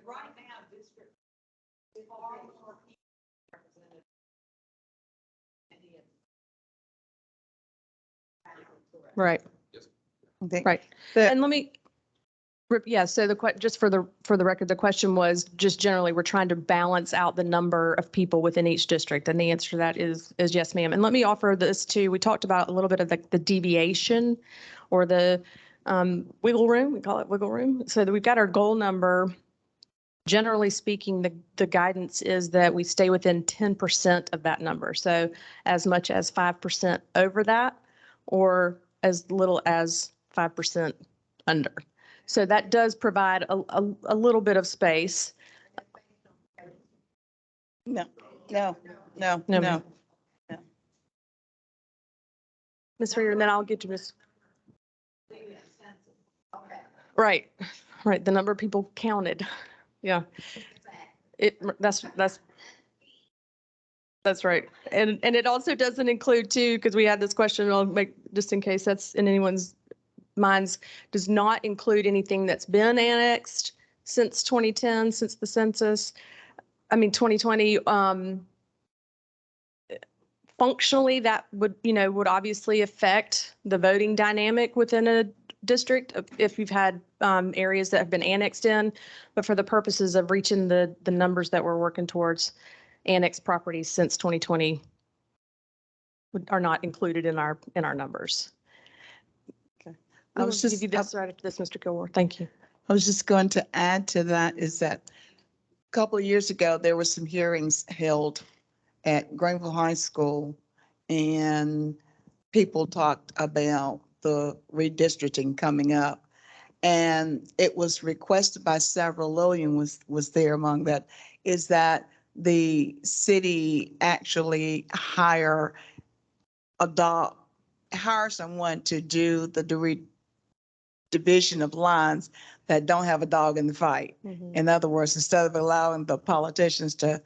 Right now, district far more people represented. Right. I think Right. that- And let me, yeah, so just for the record, the question was just generally, we're trying to balance out the number of people within each district. And the answer to that is yes, ma'am. And let me offer this too. We talked about a little bit of the deviation or the wiggle room. We call it wiggle room. So that we've got our goal number. Generally speaking, the guidance is that we stay within 10% of that number. So as much as 5% over that, or as little as 5% under. So that does provide a little bit of space. No. No, ma'am. Ms. Reader, and then I'll get to Ms. Right, the number of people counted. Yeah. That's right. And it also doesn't include too, because we had this question, I'll make, just in case that's in anyone's minds, does not include anything that's been annexed since 2010, since the census. I mean, 2020, functionally that would, you know, would obviously affect the voting dynamic within a district if you've had areas that have been annexed in, but for the purposes of reaching the numbers that we're working towards, annexed properties since 2020 are not included in our numbers. I We'll was give just, you this right after this, Mr. Kilgore. Thank you. I was just going to add to that is that a couple of years ago, there were some hearings held at Greenville High School, and people talked about the redistricting coming up. And it was requested by several, Lillian was there among that, is that the city actually hire someone to do the division of lines that don't have a dog in the fight. Mhm. In other words, instead of allowing the politicians to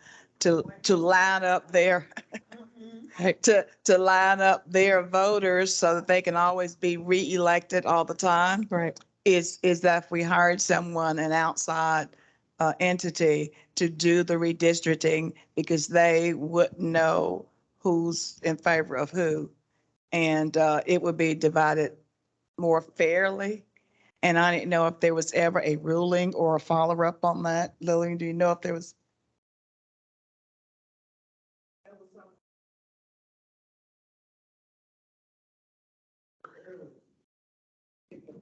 line up their to line up their voters so that they can always be reelected all the time, Right. is that if we hired someone, an outside entity, to do the redistricting, because they wouldn't know who's in favor of who, and it would be divided more fairly. And I didn't know if there was ever a ruling or a follow-up on that. Lillian, do you know if there was?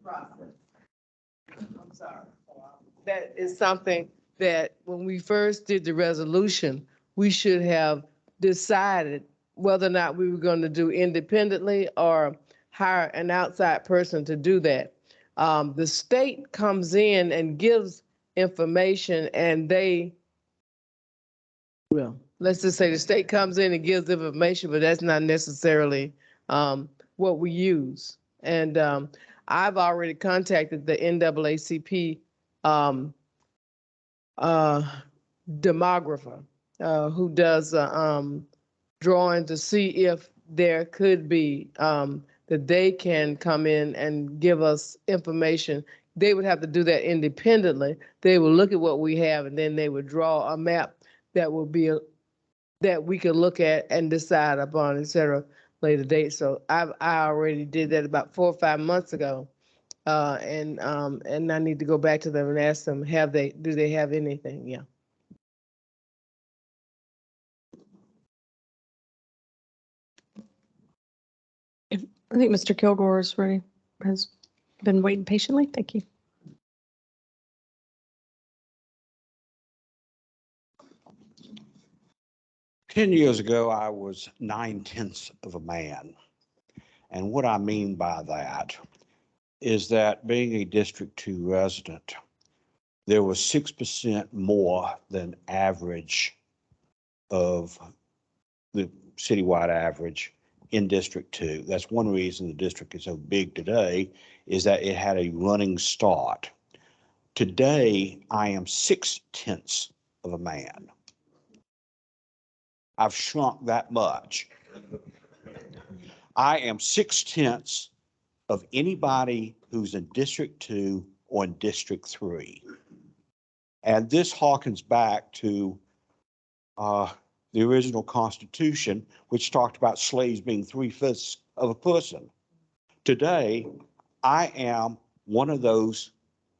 I'm sorry. That is something that when we first did the resolution, we should have decided whether or not we were going to do independently or hire an outside person to do that. The state comes in and gives information and well, let's just say the state comes in and gives information, but that's not necessarily what we use. And I've already contacted the NAACP demographer who does drawing to see if there could be that they can come in and give us information. They would have to do that independently. They would look at what we have and then they would draw a map that would be that we could look at and decide upon, et cetera, later date. So I already did that about 4 or 5 months ago. And I need to go back to them and ask them, do they have anything? Yeah. I think Mr. Kilgore is ready, has been waiting patiently. Thank you. Ten years ago, I was 9/10 of a man. And what I mean by that is that being a District 2 resident, there was 6% more than average of the citywide average in District 2. That's one reason the district is so big today, is that it had a running start. Today, I am 6/10 of a man. I've shrunk that much. I am 6/10 of anybody who's in District 2 or in District 3. And this harkens back to the original Constitution, which talked about slaves being 3/5 of a person. Today, I am one of those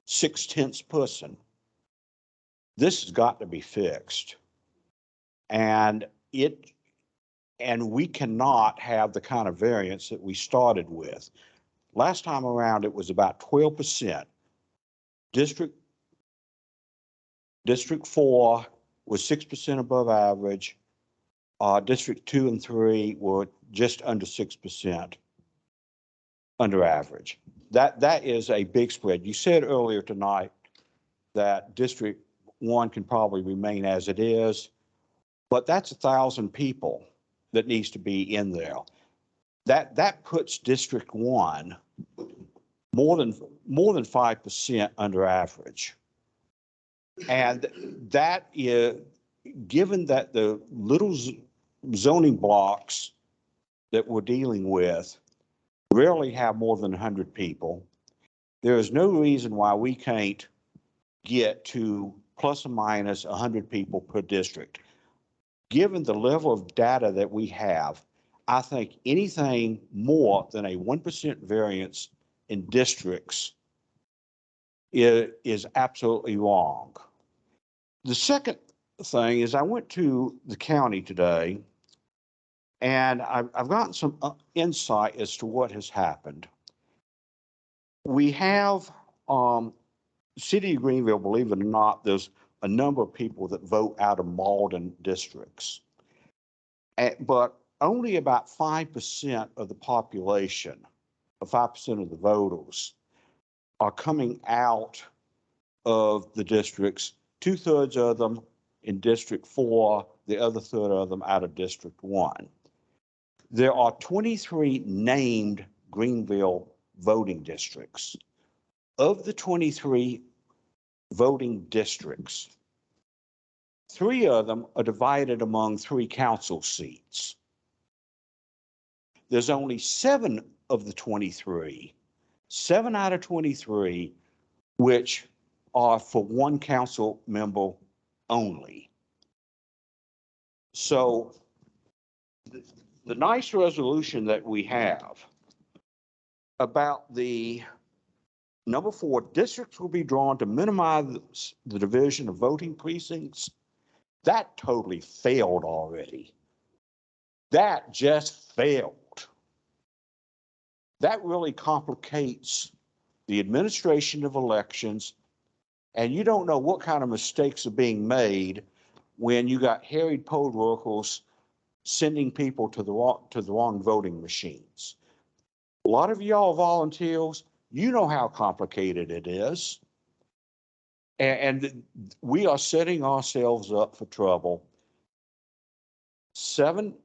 6/10 person. This has got to be fixed. And we cannot have the kind of variance that we started with. Last time around, it was about 12%. District 4 was 6% above average. District 2 and 3 were just under 6% under average. That is a big spread. You said earlier tonight that District 1 can probably remain as it is, but that's 1,000 people that needs to be in there. That puts District 1 more than 5% under average. And that is, given that the little zoning blocks that we're dealing with rarely have more than 100 people, there is no reason why we can't get to plus or minus 100 people per district. Given the level of data that we have, I think anything more than a 1% variance in districts is absolutely wrong. The second thing is I went to the county today And I've gotten some insight as to what has happened. We have, City of Greenville, believe it or not, there's a number of people that vote out of Malden districts. But only about 5% of the population, or 5% of the voters, are coming out of the districts, 2/3 of them in District 4, the other third of them out of District 1. There are 23 named Greenville voting districts. Of the 23 voting districts, 3 of them are divided among 3 council seats. There's only 7 of the 23, 7 out of 23, which are for 1 council member only. So the nice resolution that we have about the number 4, districts will be drawn to minimize the division of voting precincts. That totally failed already. That just failed. That really complicates the administration of elections, and you don't know what kind of mistakes are being made when you got harried poll workers sending people to the wrong voting machines. A lot of y'all volunteers, you know how complicated it is. And we are setting ourselves up for trouble. 7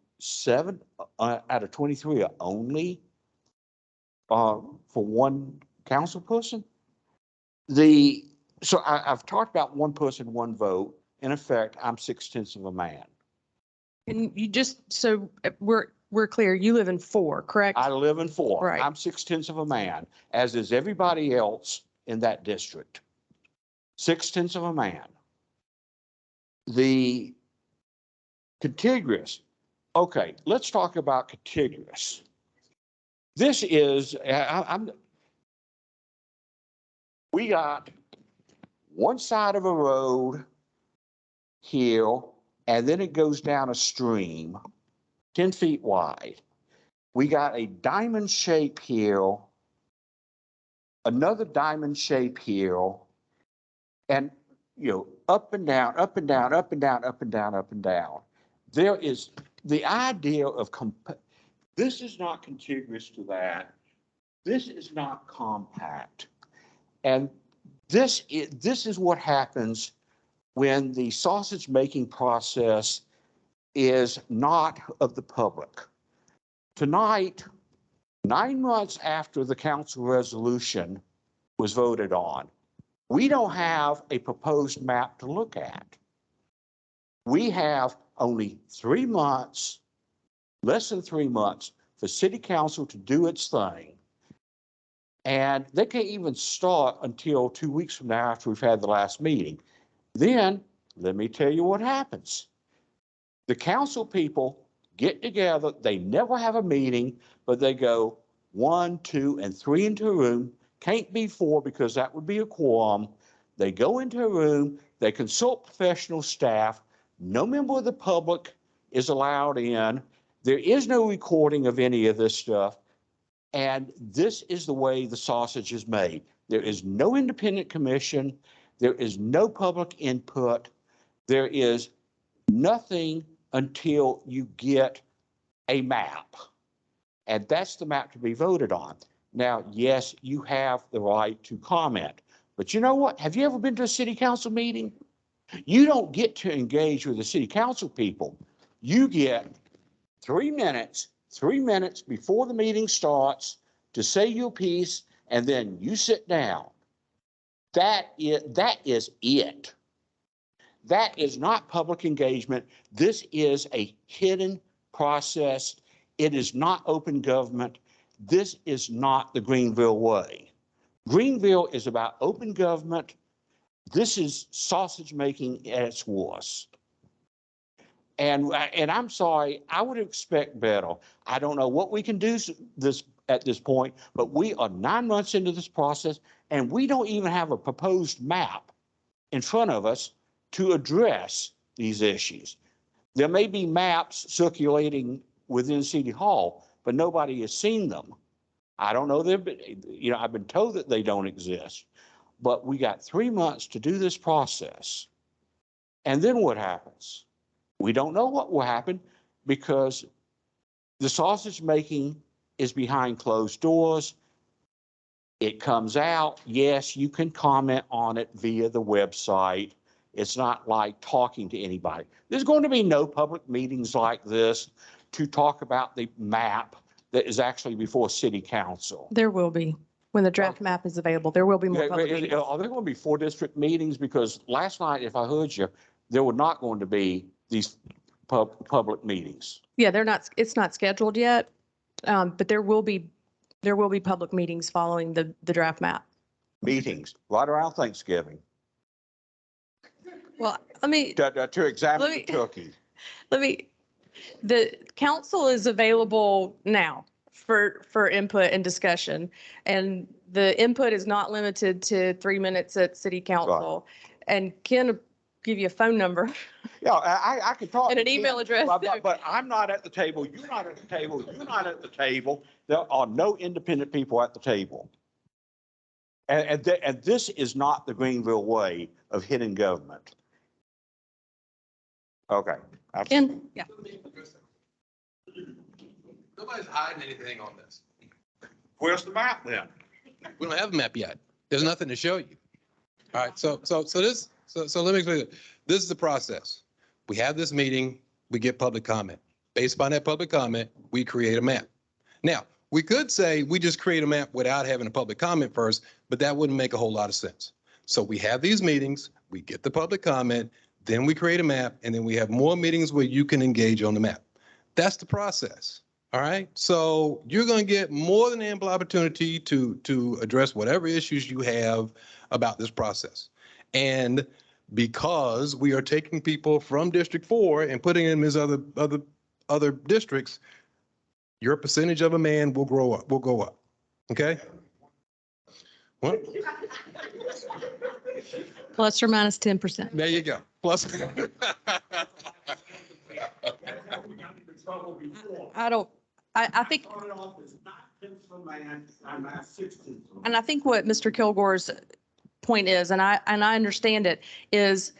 out of 23 are only for 1 council person. So I've talked about 1 person, 1 vote. In effect, I'm 6/10 of a man. And you just, so we're clear, you live in 4, correct? I live in 4. Right. I'm 6/10 of a man, as is everybody else in that district. 6/10 of a man. The contiguous. Okay, let's talk about contiguous. This is, we got one side of a road here, and then it goes down a stream, 10 feet wide. We got a diamond shape here, another diamond shape here, and up and down, up and down, up and down, up and down, up and down. There is the idea of this is not contiguous to that. This is not compact. And this is what happens when the sausage making process is not of the public. Tonight, 9 months after the council resolution was voted on, we don't have a proposed map to look at. We have only 3 months, less than 3 months, for city council to do its thing. And they can't even start until 2 weeks from now after we've had the last meeting. Then, let me tell you what happens. The council people get together, they never have a meeting, but they go 1, 2, and 3 into a room. Can't be 4 because that would be a quorum. They go into a room, they consult professional staff. No member of the public is allowed in. There is no recording of any of this stuff. And this is the way the sausage is made. There is no independent commission. There is no public input. There is nothing until you get a map. And that's the map to be voted on. Now, yes, you have the right to comment. But you know what? Have you ever been to a city council meeting? You don't get to engage with the city council people. You get 3 minutes before the meeting starts to say your piece, and then you sit down. That is it. That is not public engagement. This is a hidden process. It is not open government. This is not the Greenville way. Greenville is about open government. This is sausage making at its worst. And I'm sorry, I would expect better. I don't know what we can do at this point, but we are 9 months into this process, and we don't even have a proposed map in front of us to address these issues. There may be maps circulating within City Hall, but nobody has seen them. I don't know them, but, I've been told that they don't exist. But we got 3 months to do this process. And then what happens? We don't know what will happen because the sausage making is behind closed doors. It comes out. Yes, you can comment on it via the website. It's not like talking to anybody. There's going to be no public meetings like this to talk about the map that is actually before city council. There will be. When the draft map is available, there will be more public meetings. Are there going to be 4 district meetings? Because last night, if I heard you, there were not going to be these public meetings. Yeah, it's not scheduled yet, but there will be public meetings following the draft map. Meetings right around Thanksgiving Well, let me, to examine Let me- the turkey. the council is available now for input and discussion. And the input is not limited to 3 minutes at city council. And Ken will give you a phone number Yeah, I can talk. and to an email Ken, address. but I'm not at the table. You're not at the table. You're not at the table. There are no independent people at the table. And this is not the Greenville way of hidden government. Okay. Ken, yeah. Nobody's hiding anything on this. Where's the map then? We don't have a map yet. There's nothing to show you. All right, so let me explain it. This is the process. We have this meeting, we get public comment. Based upon that public comment, we create a map. Now, we could say we just create a map without having a public comment first, but that wouldn't make a whole lot of sense. So we have these meetings, we get the public comment, then we create a map, and then we have more meetings where you can engage on the map. That's the process. All right, so you're going to get more than ample opportunity to address whatever issues you have about this process. And because we are taking people from District 4 and putting them in other districts, your percentage of a man will go up. Okay? What? Plus or minus 10%. There you go. Plus. I think, and I think what Mr. Kilgore's point is, and I understand it, is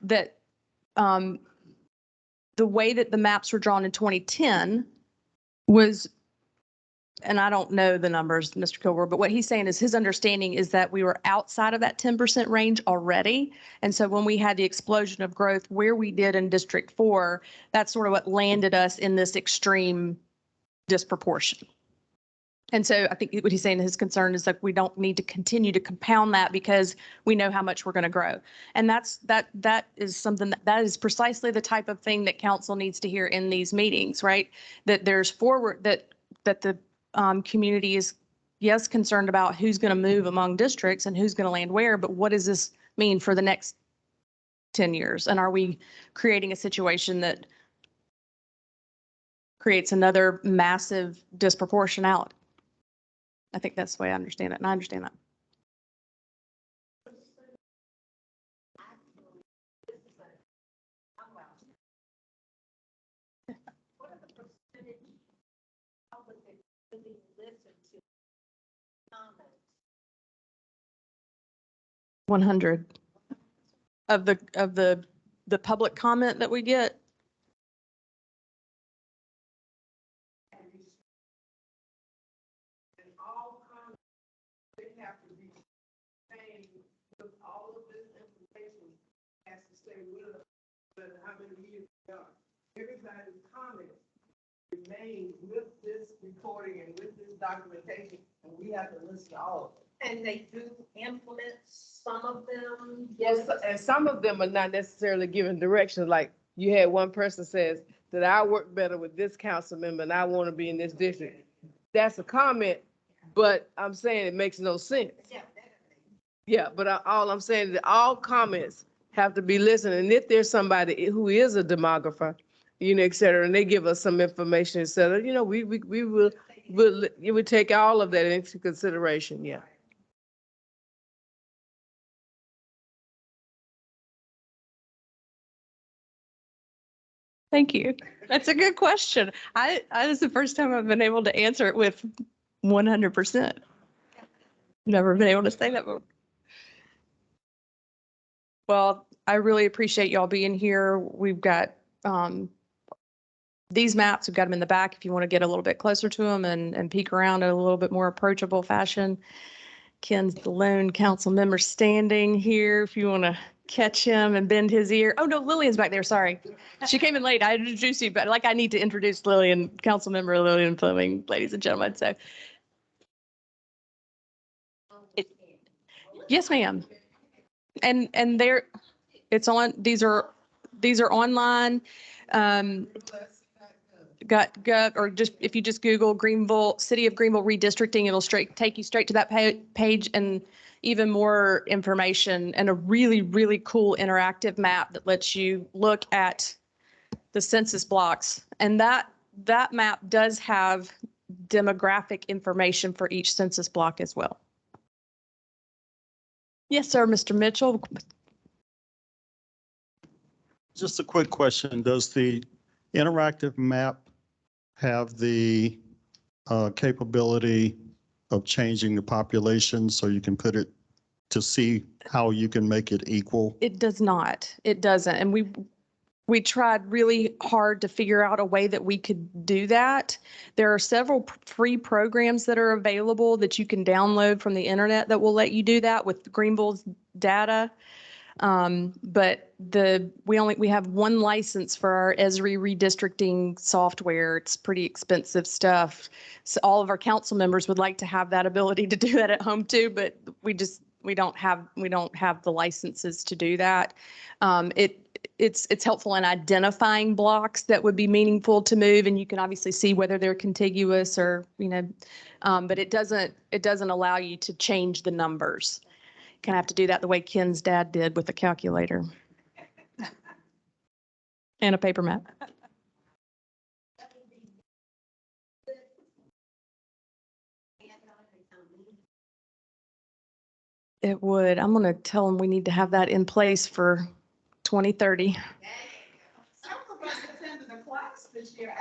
that the way that the maps were drawn in 2010 was, and I don't know the numbers, Mr. Kilgore, but what he's saying is his understanding is that we were outside of that 10% range already. And so when we had the explosion of growth where we did in District 4, that's sort of what landed us in this extreme disproportion. And so I think what he's saying, his concern is like, we don't need to continue to compound that because we know how much we're going to grow. And that is something that is precisely the type of thing that council needs to hear in these meetings, right? That there's forward, that the community is, yes, concerned about who's going to move among districts and who's going to land where, but what does this mean for the next 10 years? And are we creating a situation that creates another massive disproportionality? I think that's the way I understand it, and I understand that. What are the percentage public that really listen to comments? 100 of the public comment that we get. And all comments, they have to be saying with all of this information has to stay with us, but how many years ago. Everybody's comments remain with this recording and with this documentation, and we have to listen to all of it. And they do implement some of them. Yes, and some of them are not necessarily giving directions, like you had one person says that I work better with this council member and I want to be in this district. That's a comment, but I'm saying it makes no sense. Yeah, but all I'm saying is that all comments have to be listened. And if there's somebody who is a demographer, et cetera, and they give us some information, et cetera, we would take all of that into consideration, yeah. Thank you. That's a good question. This is the first time I've been able to answer it with 100%. Never been able to say that before. Well, I really appreciate y'all being here. We've got these maps, we've got them in the back if you want to get a little bit closer to them and peek around in a little bit more approachable fashion. Ken's the lone council member standing here if you want to catch him and bend his ear. Oh, no, Lillian's back there. Sorry. She came in late. I introduced you, but like I need to introduce Lillian, council member Lillian Fleming, ladies and gentlemen. So. Yes, ma'am. And there, it's on, these are online. Gov, or just, if you just Google Greenville, City of Greenville redistricting, it'll take you straight to that page and even more information and a really, really cool interactive map that lets you look at the census blocks. And that map does have demographic information for each census block as well. Yes, sir, Mr. Mitchell. Just a quick question. Does the interactive map have the capability of changing the population so you can put it to see how you can make it equal? It does not. It doesn't. And we tried really hard to figure out a way that we could do that. There are several free programs that are available that you can download from the internet that will let you do that with Greenville's data. But we have one license for our ESRI redistricting software. It's pretty expensive stuff. So all of our council members would like to have that ability to do that at home too, but we don't have the licenses to do that. It's helpful in identifying blocks that would be meaningful to move, and you can obviously see whether they're contiguous or, but it doesn't allow you to change the numbers. Kind of have to do that the way Ken's dad did with a calculator and a paper map. It would. I'm going to tell them we need to have that in place for 2030. Some of us attended the class this year.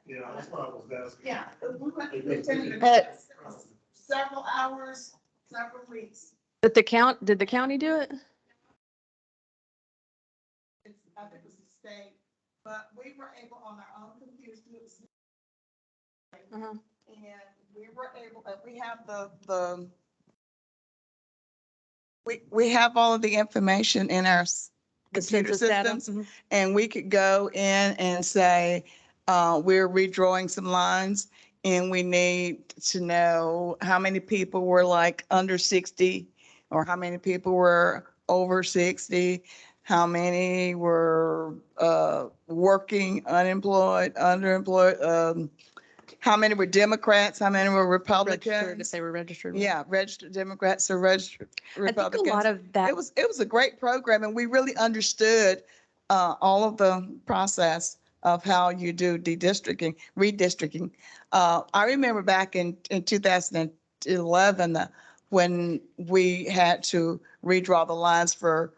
Yeah, that's what I was asking. Yeah, we attended the class several hours, several weeks. Did the county do it? I think it was a state, but we were able on our own computers to do it. And we were able, we have we have all of the information in our computer census data? systems, and we could go in and say, we're redrawing some lines, and we need to know how many people were like under 60, or how many people were over 60, how many were working, unemployed, underemployed, how many were Democrats, how many were Registered, if Republicans. they were registered. Yeah, registered Democrats or registered I think a Republicans. lot of that. It was a great program, and we really understood all of the process of how you do redistricting. I remember back in 2011 when we had to redraw the lines for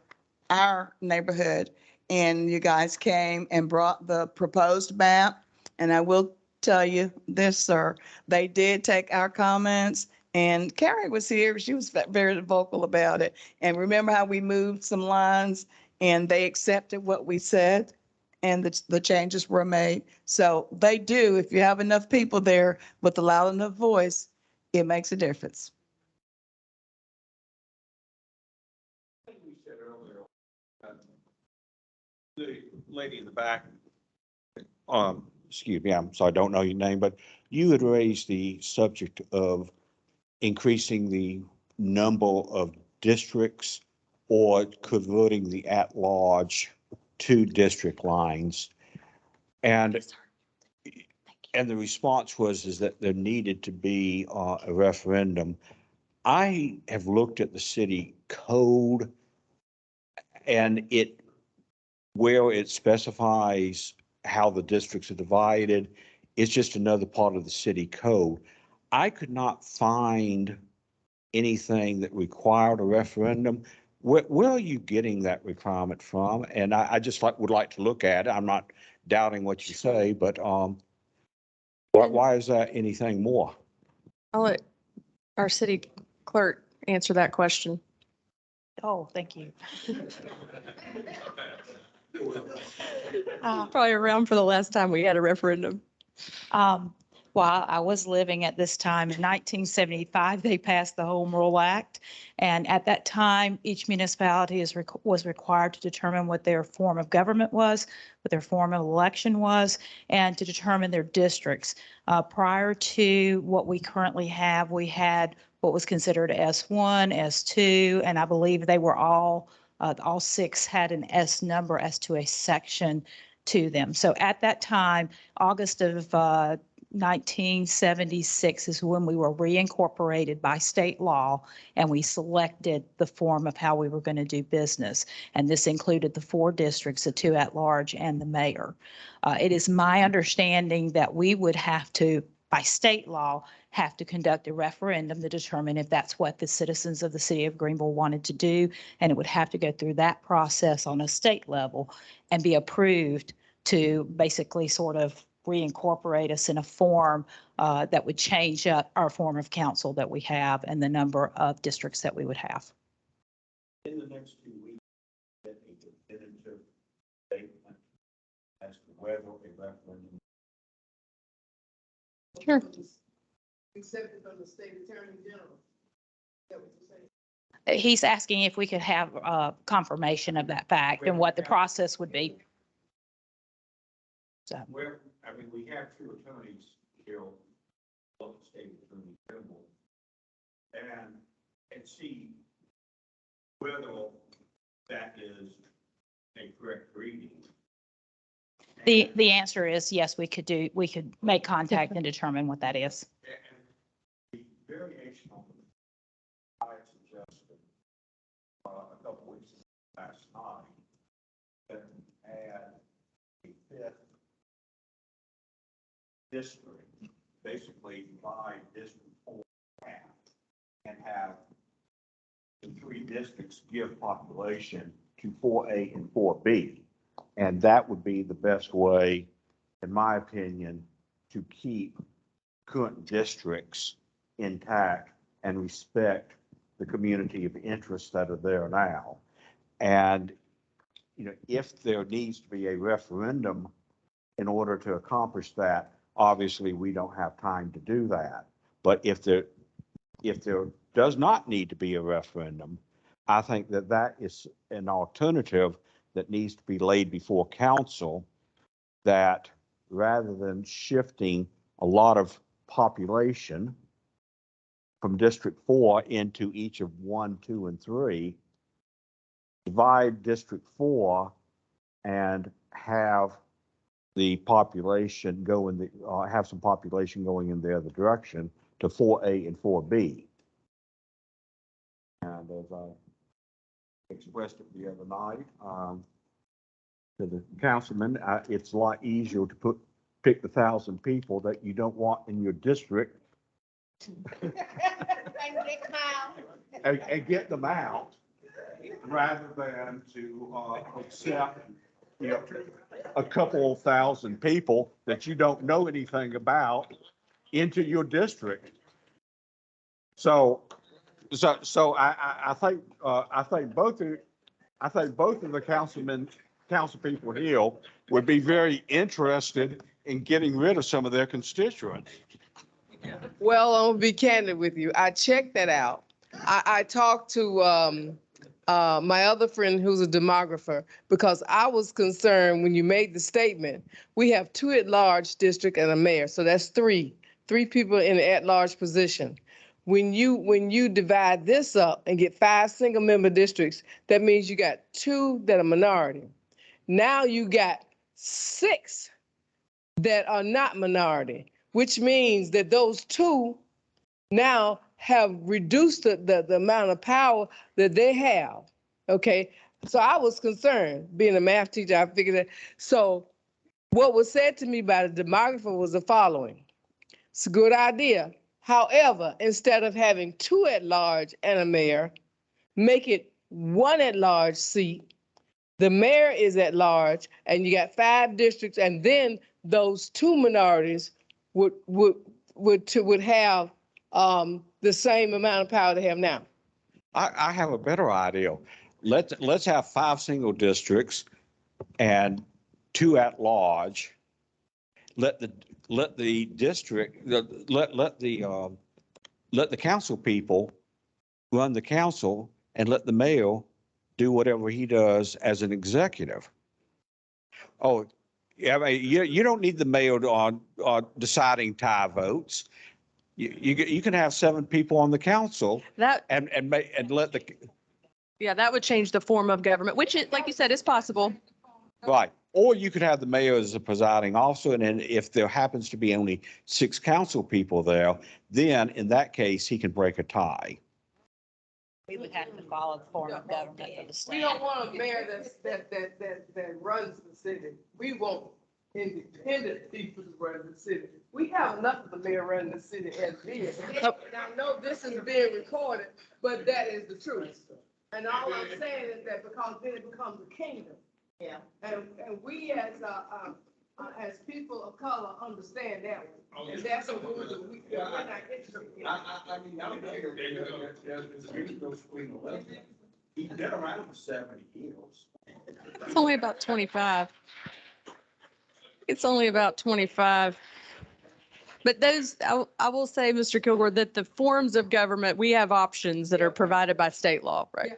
our neighborhood, and you guys came and brought the proposed map. And I will tell you this, sir, they did take our comments, and Carrie was here. She was very vocal about it. And remember how we moved some lines and they accepted what we said and the changes were made. So they do, if you have enough people there with a loud enough voice, it makes a difference. The lady in the back, excuse me, I'm sorry, I don't know your name, but you had raised the subject of increasing the number of districts or converting the at-large to district lines. And the response was that there needed to be a referendum. I have looked at the city code, and where it specifies how the districts are divided, it's just another part of the city code. I could not find anything that required a referendum. Where are you getting that requirement from? And I just would like to look at it. I'm not doubting what you say, but, why is that anything more? I'll let our city clerk answer that question. Oh, thank you. Probably around for the last time we had a referendum. While I was living at this time in 1975, they passed the Home Rule Act. And at that time, each municipality was required to determine what their form of government was, what their form of election was, and to determine their districts. Prior to what we currently have, we had what was considered S1, S2, and I believe they were all six had an S number as to a section to them. So at that time, August of 1976 is when we were reincorporated by state law, and we selected the form of how we were going to do business. And this included the 4 districts, the 2 at large, and the mayor. It is my understanding that we would have to, by state law, have to conduct a referendum to determine if that's what the citizens of the city of Greenville wanted to do. And it would have to go through that process on a state level and be approved to basically sort of reincorporate us in a form that would change up our form of council that we have and the number of districts that we would have. In the next 2 weeks, get a definitive statement as to whether a referendum. Sure. Accepted from the state attorney general. Is that what you're saying? He's asking if we could have confirmation of that fact and what the process would be. So. Well, I mean, we have 2 attorneys here, local state attorney general, and see whether that is a correct reading. The answer is yes, we could make contact and determine what that is. And the variation on the I suggested a couple weeks last night that add a 5th district, basically divide District 4 in half and have the 3 districts give population to 4A and 4B. And that would be the best way, in my opinion, to keep current districts intact and respect the community of interest that are there now. And, you know, if there needs to be a referendum in order to accomplish that, obviously we don't have time to do that. But if there does not need to be a referendum, I think that that is an alternative that needs to be laid before council, that rather than shifting a lot of population from District 4 into each of 1, 2, and 3, divide District 4 and have the population go in the, have some population going in the other direction to 4A and 4B. And as I expressed it the other night to the councilman, it's a lot easier to pick the 1,000 people that you don't want in your district and get them out rather than to accept, you know, a couple of 1,000 people that you don't know anything about into your district. So I think both of the council people here would be very interested in getting rid of some of their constituents. Well, I'm gonna be candid with you. I checked that out. I talked to my other friend who's a demographer, because I was concerned when you made the statement, we have 2 at-large district and a mayor. So that's 3 people in the at-large position. When you divide this up and get 5 single-member districts, that means you got 2 that are minority. Now you got 6 that are not minority, which means that those 2 now have reduced the amount of power that they have. Okay, so I was concerned. Being a math teacher, I figured that. So what was said to me by the demographer was the following: it's a good idea. However, instead of having 2 at large and a mayor, make it 1 at large seat The mayor is at large, and you got 5 districts, and then those 2 minorities would have the same amount of power they have now. I have a better idea. Let's have 5 single districts and 2 at large. Let the district, let the council people run the council and let the mayor do whatever he does as an executive. Oh, yeah, I mean, you don't need the mayor on deciding tie votes. You can have 7 people on the council That, and let the, yeah, that would change the form of government, which is, like you said, is possible. right. Or you could have the mayor as the presiding officer, and then if there happens to be only 6 council people there, then in that case, he can break a tie. We would have to follow the form of government of the state. We don't want a mayor that runs the city. We want independent people to run the city. We have enough of the mayor running the city as is. And I know this is being recorded, but that is the truth. And all I'm saying is that because then it becomes a kingdom. Yeah. And we as people of color understand that one. And that's what we're not interested in. He's been around for 70 years. It's only about 25. It's only about 25. But those, I will say, Mr. Kilgore, that the forms of government, we have options that are provided by state law, right?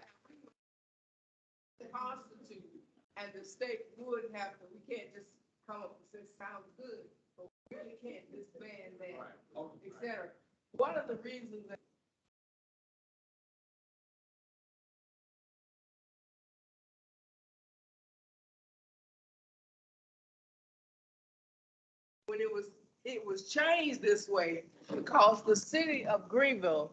The Constitution and the state would have to, we can't just come up with this sounds good, but we really can't disband that, et cetera. One of the reasons that when it was changed this way because the city of Greenville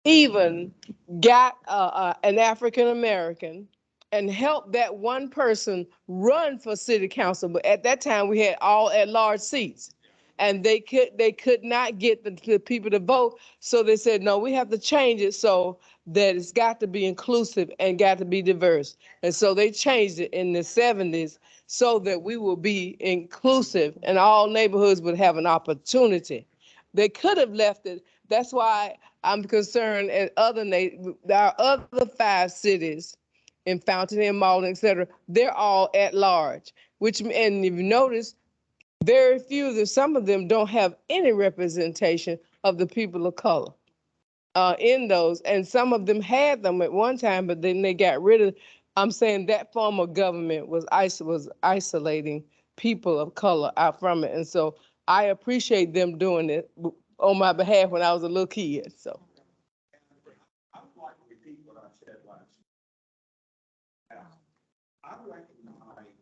even got an African American and helped that one person run for city council. But at that time, we had all at-large seats, and they could not get the people to vote. So they said, no, we have to change it so that it's got to be inclusive and got to be diverse. And so they changed it in the 70s so that we will be inclusive and all neighborhoods would have an opportunity. They could have left it. That's why I'm concerned at our other 5 cities in Fountain Hill, Malden, et cetera, they're all at large, which, and if you notice, very few of them, some of them don't have any representation of the people of color in those. And some of them had them at one time, but then they got rid of, I'm saying that form of government was isolating people of color out from it. And so I appreciate them doing it on my behalf when I was a little kid, so. I would like to repeat what I said last. I recognize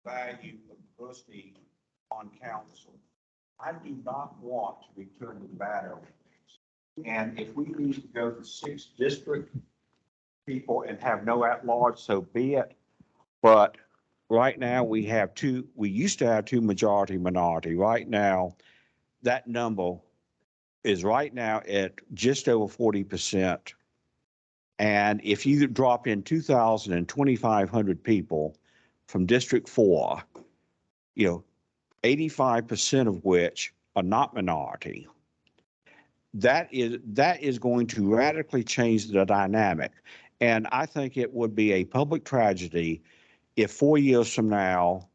the value of diversity on council. I do not want to return to the battle. And if we need to go to 6 district people and have no at-large, so be it. But right now we used to have 2 majority minority. Right now, that number is right now at just over 40%. And if you drop in 2,000 and 2,500 people from District 4, 85% of which are not minority, that is going to radically change the dynamic. And I think it would be a public tragedy if 4 years from now,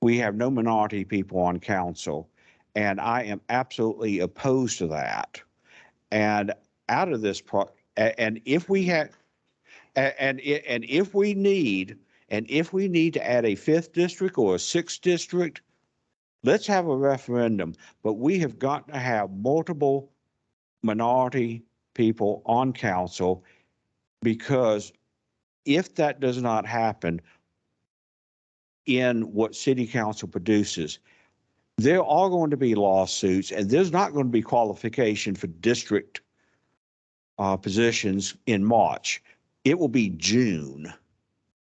we have no minority people on council. And I am absolutely opposed to that. And out of this, and if we have, and if we need to add a 5th district or a 6th district, let's have a referendum. But we have got to have multiple minority people on council, because if that does not happen in what city council produces, there are going to be lawsuits, and there's not going to be qualification for district positions in March. It will be June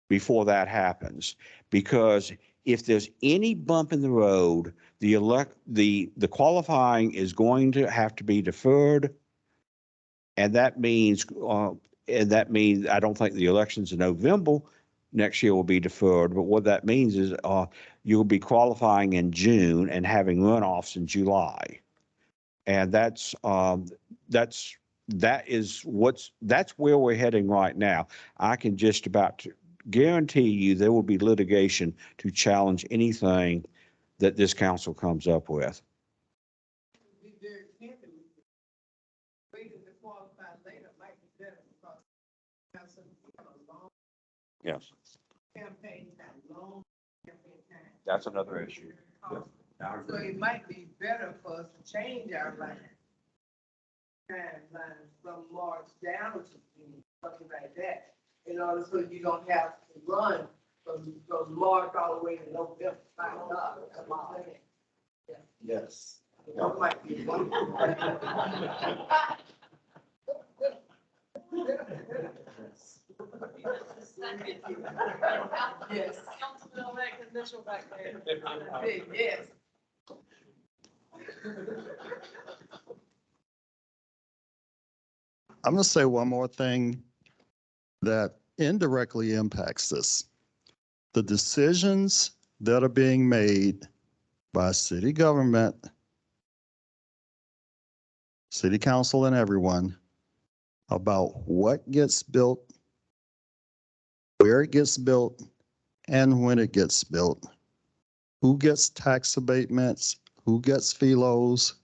before that happens, because if there's any bump in the road, the qualifying is going to have to be deferred, and that means I don't think the election's in November, next year will be deferred. But what that means is you'll be qualifying in June and having runoffs in July. And that's where we're heading right now. I can just about guarantee you there will be litigation to challenge anything that this council comes up with. Yes. That's another issue. So it might be better for us to change our line. Lines from March down to something like that, in order so you don't have to run from March all the way to November. Yes. That might be one. Yes. Yes. I'm going to say one more thing that indirectly impacts this. The decisions that are being made by city government, city council, and everyone about what gets built, where it gets built, and when it gets built, who gets tax abatements, who gets FELOs,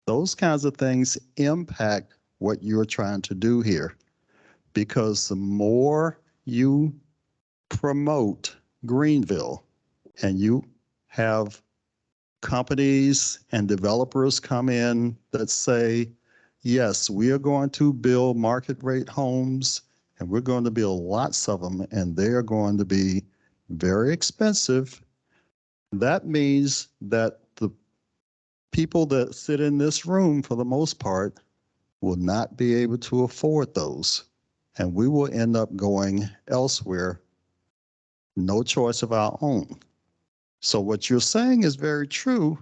those kinds of things impact what you're trying to do here. Because the more you promote Greenville and you have companies and developers come in that say, yes, we are going to build market rate homes and we're going to build lots of them and they are going to be very expensive. That means that the people that sit in this room, for the most part, will not be able to afford those. And we will end up going elsewhere, no choice of our own. So what you're saying is very true.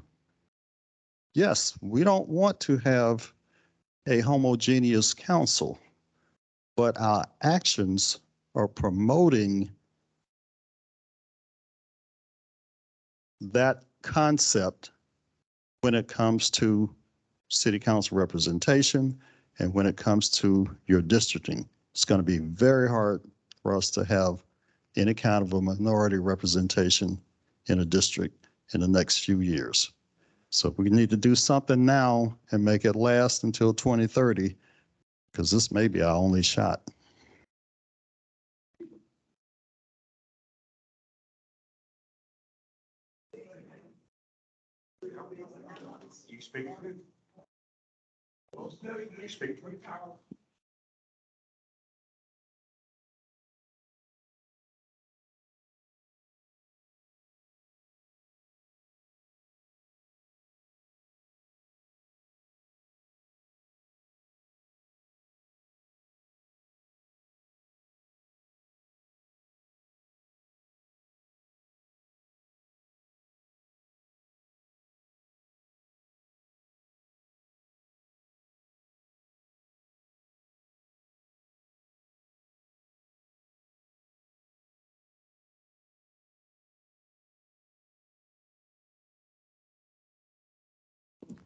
Yes, we don't want to have a homogeneous council, but our actions are promoting that concept when it comes to city council representation and when it comes to your districting. It's going to be very hard for us to have any kind of a minority representation in a district in the next few years. So we need to do something now and make it last until 2030, because this may be our only shot. You speak to me? You speak to me?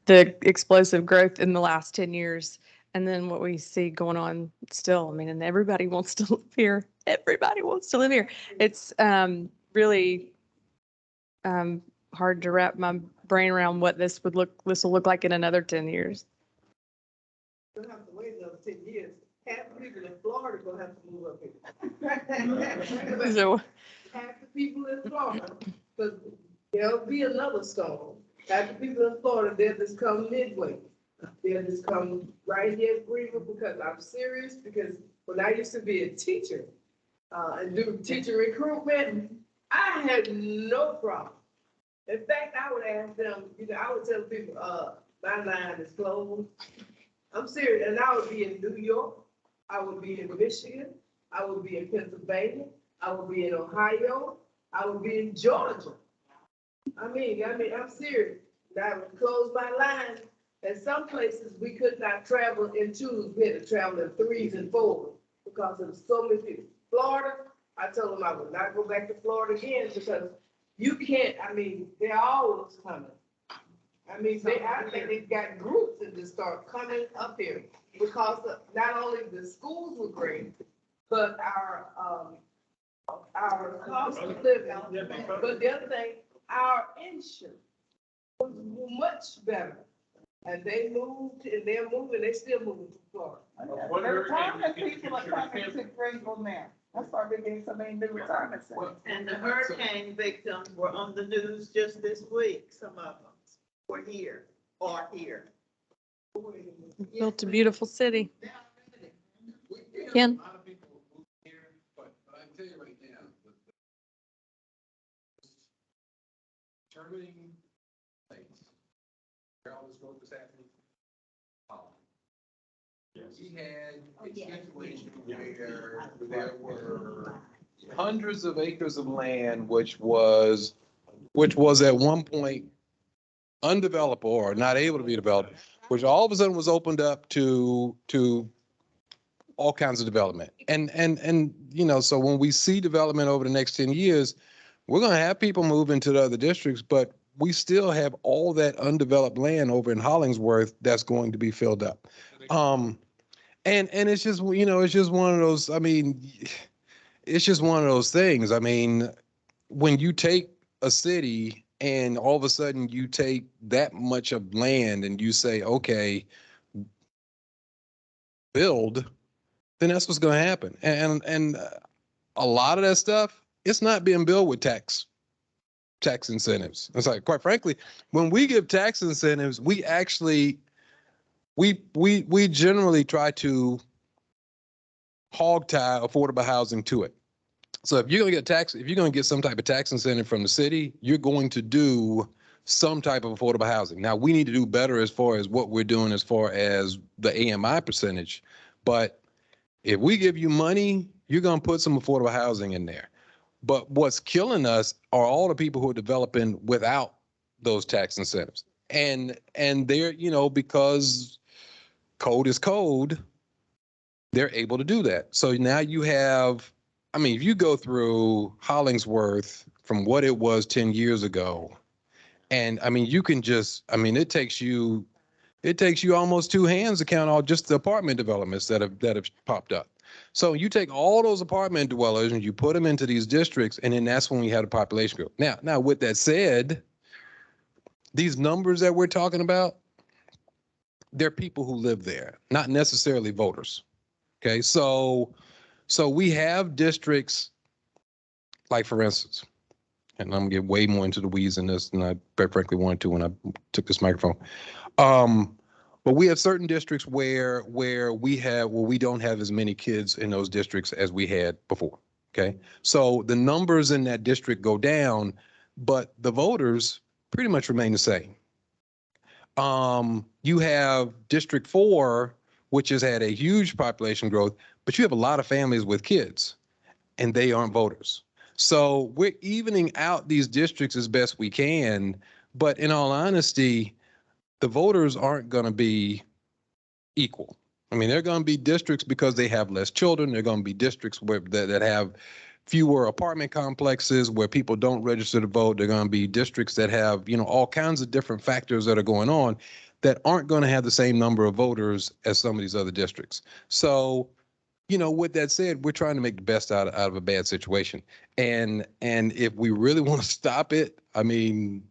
The explosive growth in the last 10 years. And then what we see going on still, I mean, and everybody wants to live here. Everybody wants to live here. It's really hard to wrap my brain around what this will look like in another 10 years. You'll have to wait another 10 years. Half the people in Florida gonna have to move up here. So Half the people in Florida, because there'll be another storm. Half the people in Florida, they'll just come midway. They'll just come right here at Greenville, because I'm serious, because when I used to be a teacher and do teacher recruitment, I had no problem. In fact, I would ask them, I would tell people, my line is closed. I'm serious, and I would be in New York, I would be in Michigan, I would be in Pennsylvania, I would be in Ohio, I would be in Georgia. I mean, I'm serious. I would close my line. And some places we could not travel in twos, we had to travel in threes and fours because there was so many people. Florida, I told them I would not go back to Florida again because you can't, I mean, they're always coming. I mean, I think they've got groups that just start coming up here because not only the schools were great, but our cost of living, but the other thing, our insurance was much better. And they moved, and they're moving, they still moving to Florida. The retirement people are coming to Greenville now. That's why we're getting so many new retirement centers. And the hurricane victims were on the news just this week. Some of them were here or here. Built a beautiful city. Ken? A lot of people move here, but I can tell you right now, determining things, where all this growth is happening. We had a situation where there were hundreds of acres of land, which was at one point undeveloped or not able to be developed, which all of a sudden was opened up to all kinds of development. And, you know, so when we see development over the next 10 years, we're going to have people move into the other districts, but we still have all that undeveloped land over in Hollingsworth that's going to be filled up. And it's just, you know, it's just one of those, I mean, it's just one of those things. I mean, when you take a city and all of a sudden you take that much of land and you say, okay, build, then that's what's going to happen. And a lot of that stuff, it's not being built with tax incentives. It's like, quite frankly, when we give tax incentives, we actually, we generally try to hog tie affordable housing to it. So if you're going to get some type of tax incentive from the city, you're going to do some type of affordable housing. Now, we need to do better as far as what we're doing as far as the AMI percentage. But if we give you money, you're going to put some affordable housing in there. But what's killing us are all the people who are developing without those tax incentives. And they're, you know, because code is code, they're able to do that. So now you have, I mean, if you go through Hollingsworth from what it was 10 years ago, and I mean, you can just, I mean, it takes you almost two hands to count all just the apartment developments that have popped up. So you take all those apartment dwellers and you put them into these districts, and then that's when we had a population growth. Now, with that said, these numbers that we're talking about, they're people who live there, not necessarily voters. Okay, so we have districts, like for instance, and I'm gonna get way more into the weeds in this than I very frankly wanted to when I took this microphone. But we have certain districts where we don't have as many kids in those districts as we had before. Okay, so the numbers in that district go down, but the voters pretty much remain the same. You have District 4, which has had a huge population growth, but you have a lot of families with kids, and they aren't voters. So we're evening out these districts as best we can, but in all honesty, the voters aren't going to be equal. I mean, they're going to be districts because they have less children. They're going to be districts that have fewer apartment complexes where people don't register to vote. They're going to be districts that have, you know, all kinds of different factors that are going on that aren't going to have the same number of voters as some of these other districts. So, you know, with that said, we're trying to make the best out of a bad situation. And if we really want to stop it, I mean,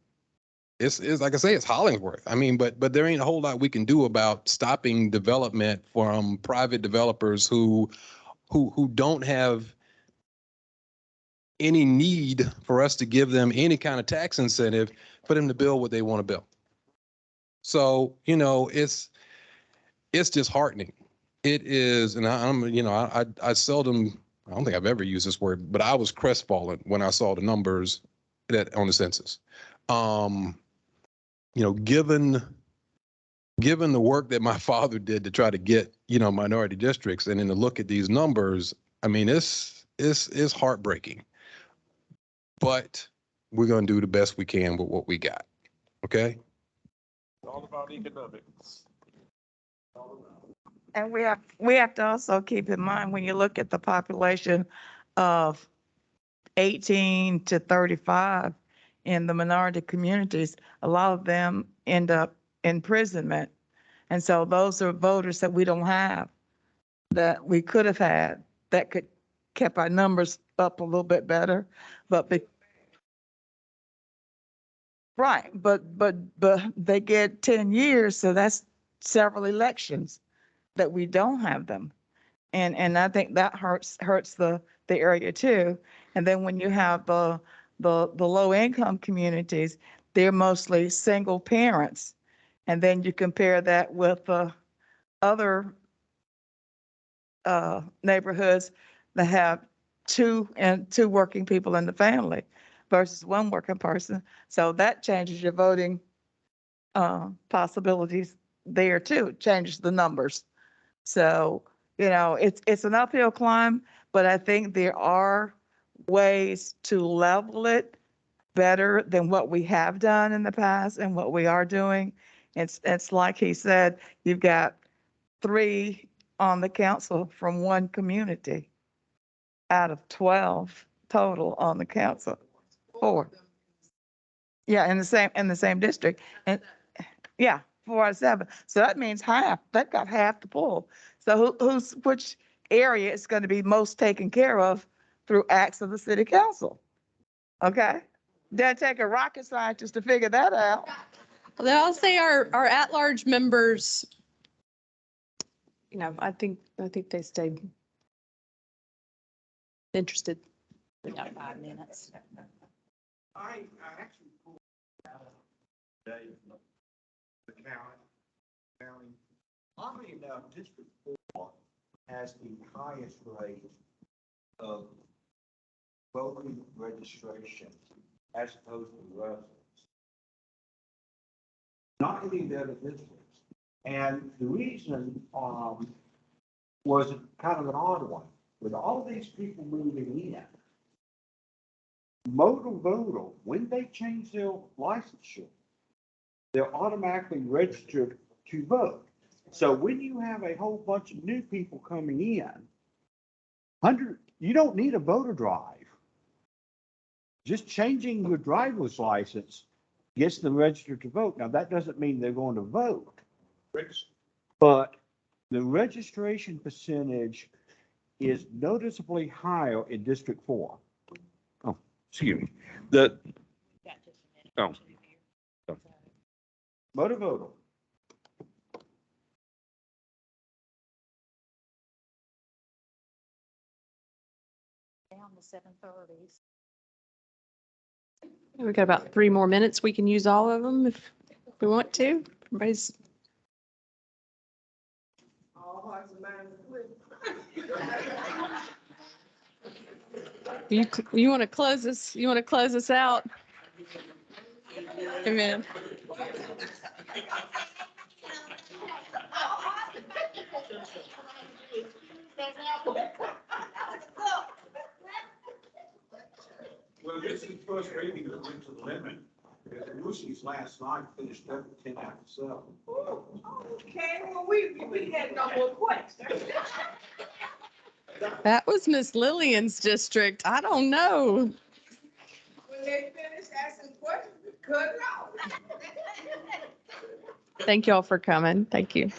it's like I say, it's Hollingsworth. I mean, but there ain't a whole lot we can do about stopping development from private developers who don't have any need for us to give them any kind of tax incentive for them to build what they want to build. So, you know, it's disheartening. It is, and I seldom, I don't think I've ever used this word, but I was crestfallen when I saw the numbers that on the census. You know, given the work that my father did to try to get, you know, minority districts, and then to look at these numbers, I mean, it's heartbreaking. But we're going to do the best we can with what we got. Okay? It's all about economics. And we have to also keep in mind, when you look at the population of 18 to 35 in the minority communities, a lot of them end up in imprisonment. And so those are voters that we don't have, that we could have had, that could kept our numbers up a little bit better. But right, but they get 10 years, so that's several elections that we don't have them. And I think that hurts the area too. And then when you have the low income communities, they're mostly single parents. And then you compare that with other neighborhoods that have two working people in the family versus one working person. So that changes your voting possibilities there too. It changes the numbers. So, you know, it's an uphill climb, but I think there are ways to level it better than what we have done in the past and what we are doing. It's like he said, you've got 3 on the council from one community out of 12 total on the council. 4. Yeah, in the same district. And yeah, 4 out of 7. So that means half. That got half the pool. So which area is going to be most taken care of through acts of the city council? Okay. Doesn't take a rocket scientist to figure that out. Well, I'll say our at-large members, you know, I think they stayed interested. We got 5 minutes. I actually pulled out today the county. Oddly enough, District 4 has the highest rate of voting registration as opposed to residents. Not any of the other districts. And the reason was kind of an odd one. With all these people moving in, modal, when they change their licensure, they're automatically registered to vote. So when you have a whole bunch of new people coming in, you don't need a voter drive. Just changing your driver's license gets them registered to vote. Now, that doesn't mean they're going to vote, but the registration percentage is noticeably higher in District 4. Oh, excuse me. Motor. Down to 7:30s. We got about 3 more minutes. We can use all of them if we want to. Everybody's. You want to close this? You want to close us out? Amen. Well, this is the first reading that went to the limit. Lucy's last night finished up at 10 after 7. Okay, well, we had no more questions. That was Miss Lillian's district. I don't know. When they finished asking questions, we cut it off. Thank you all for coming. Thank you.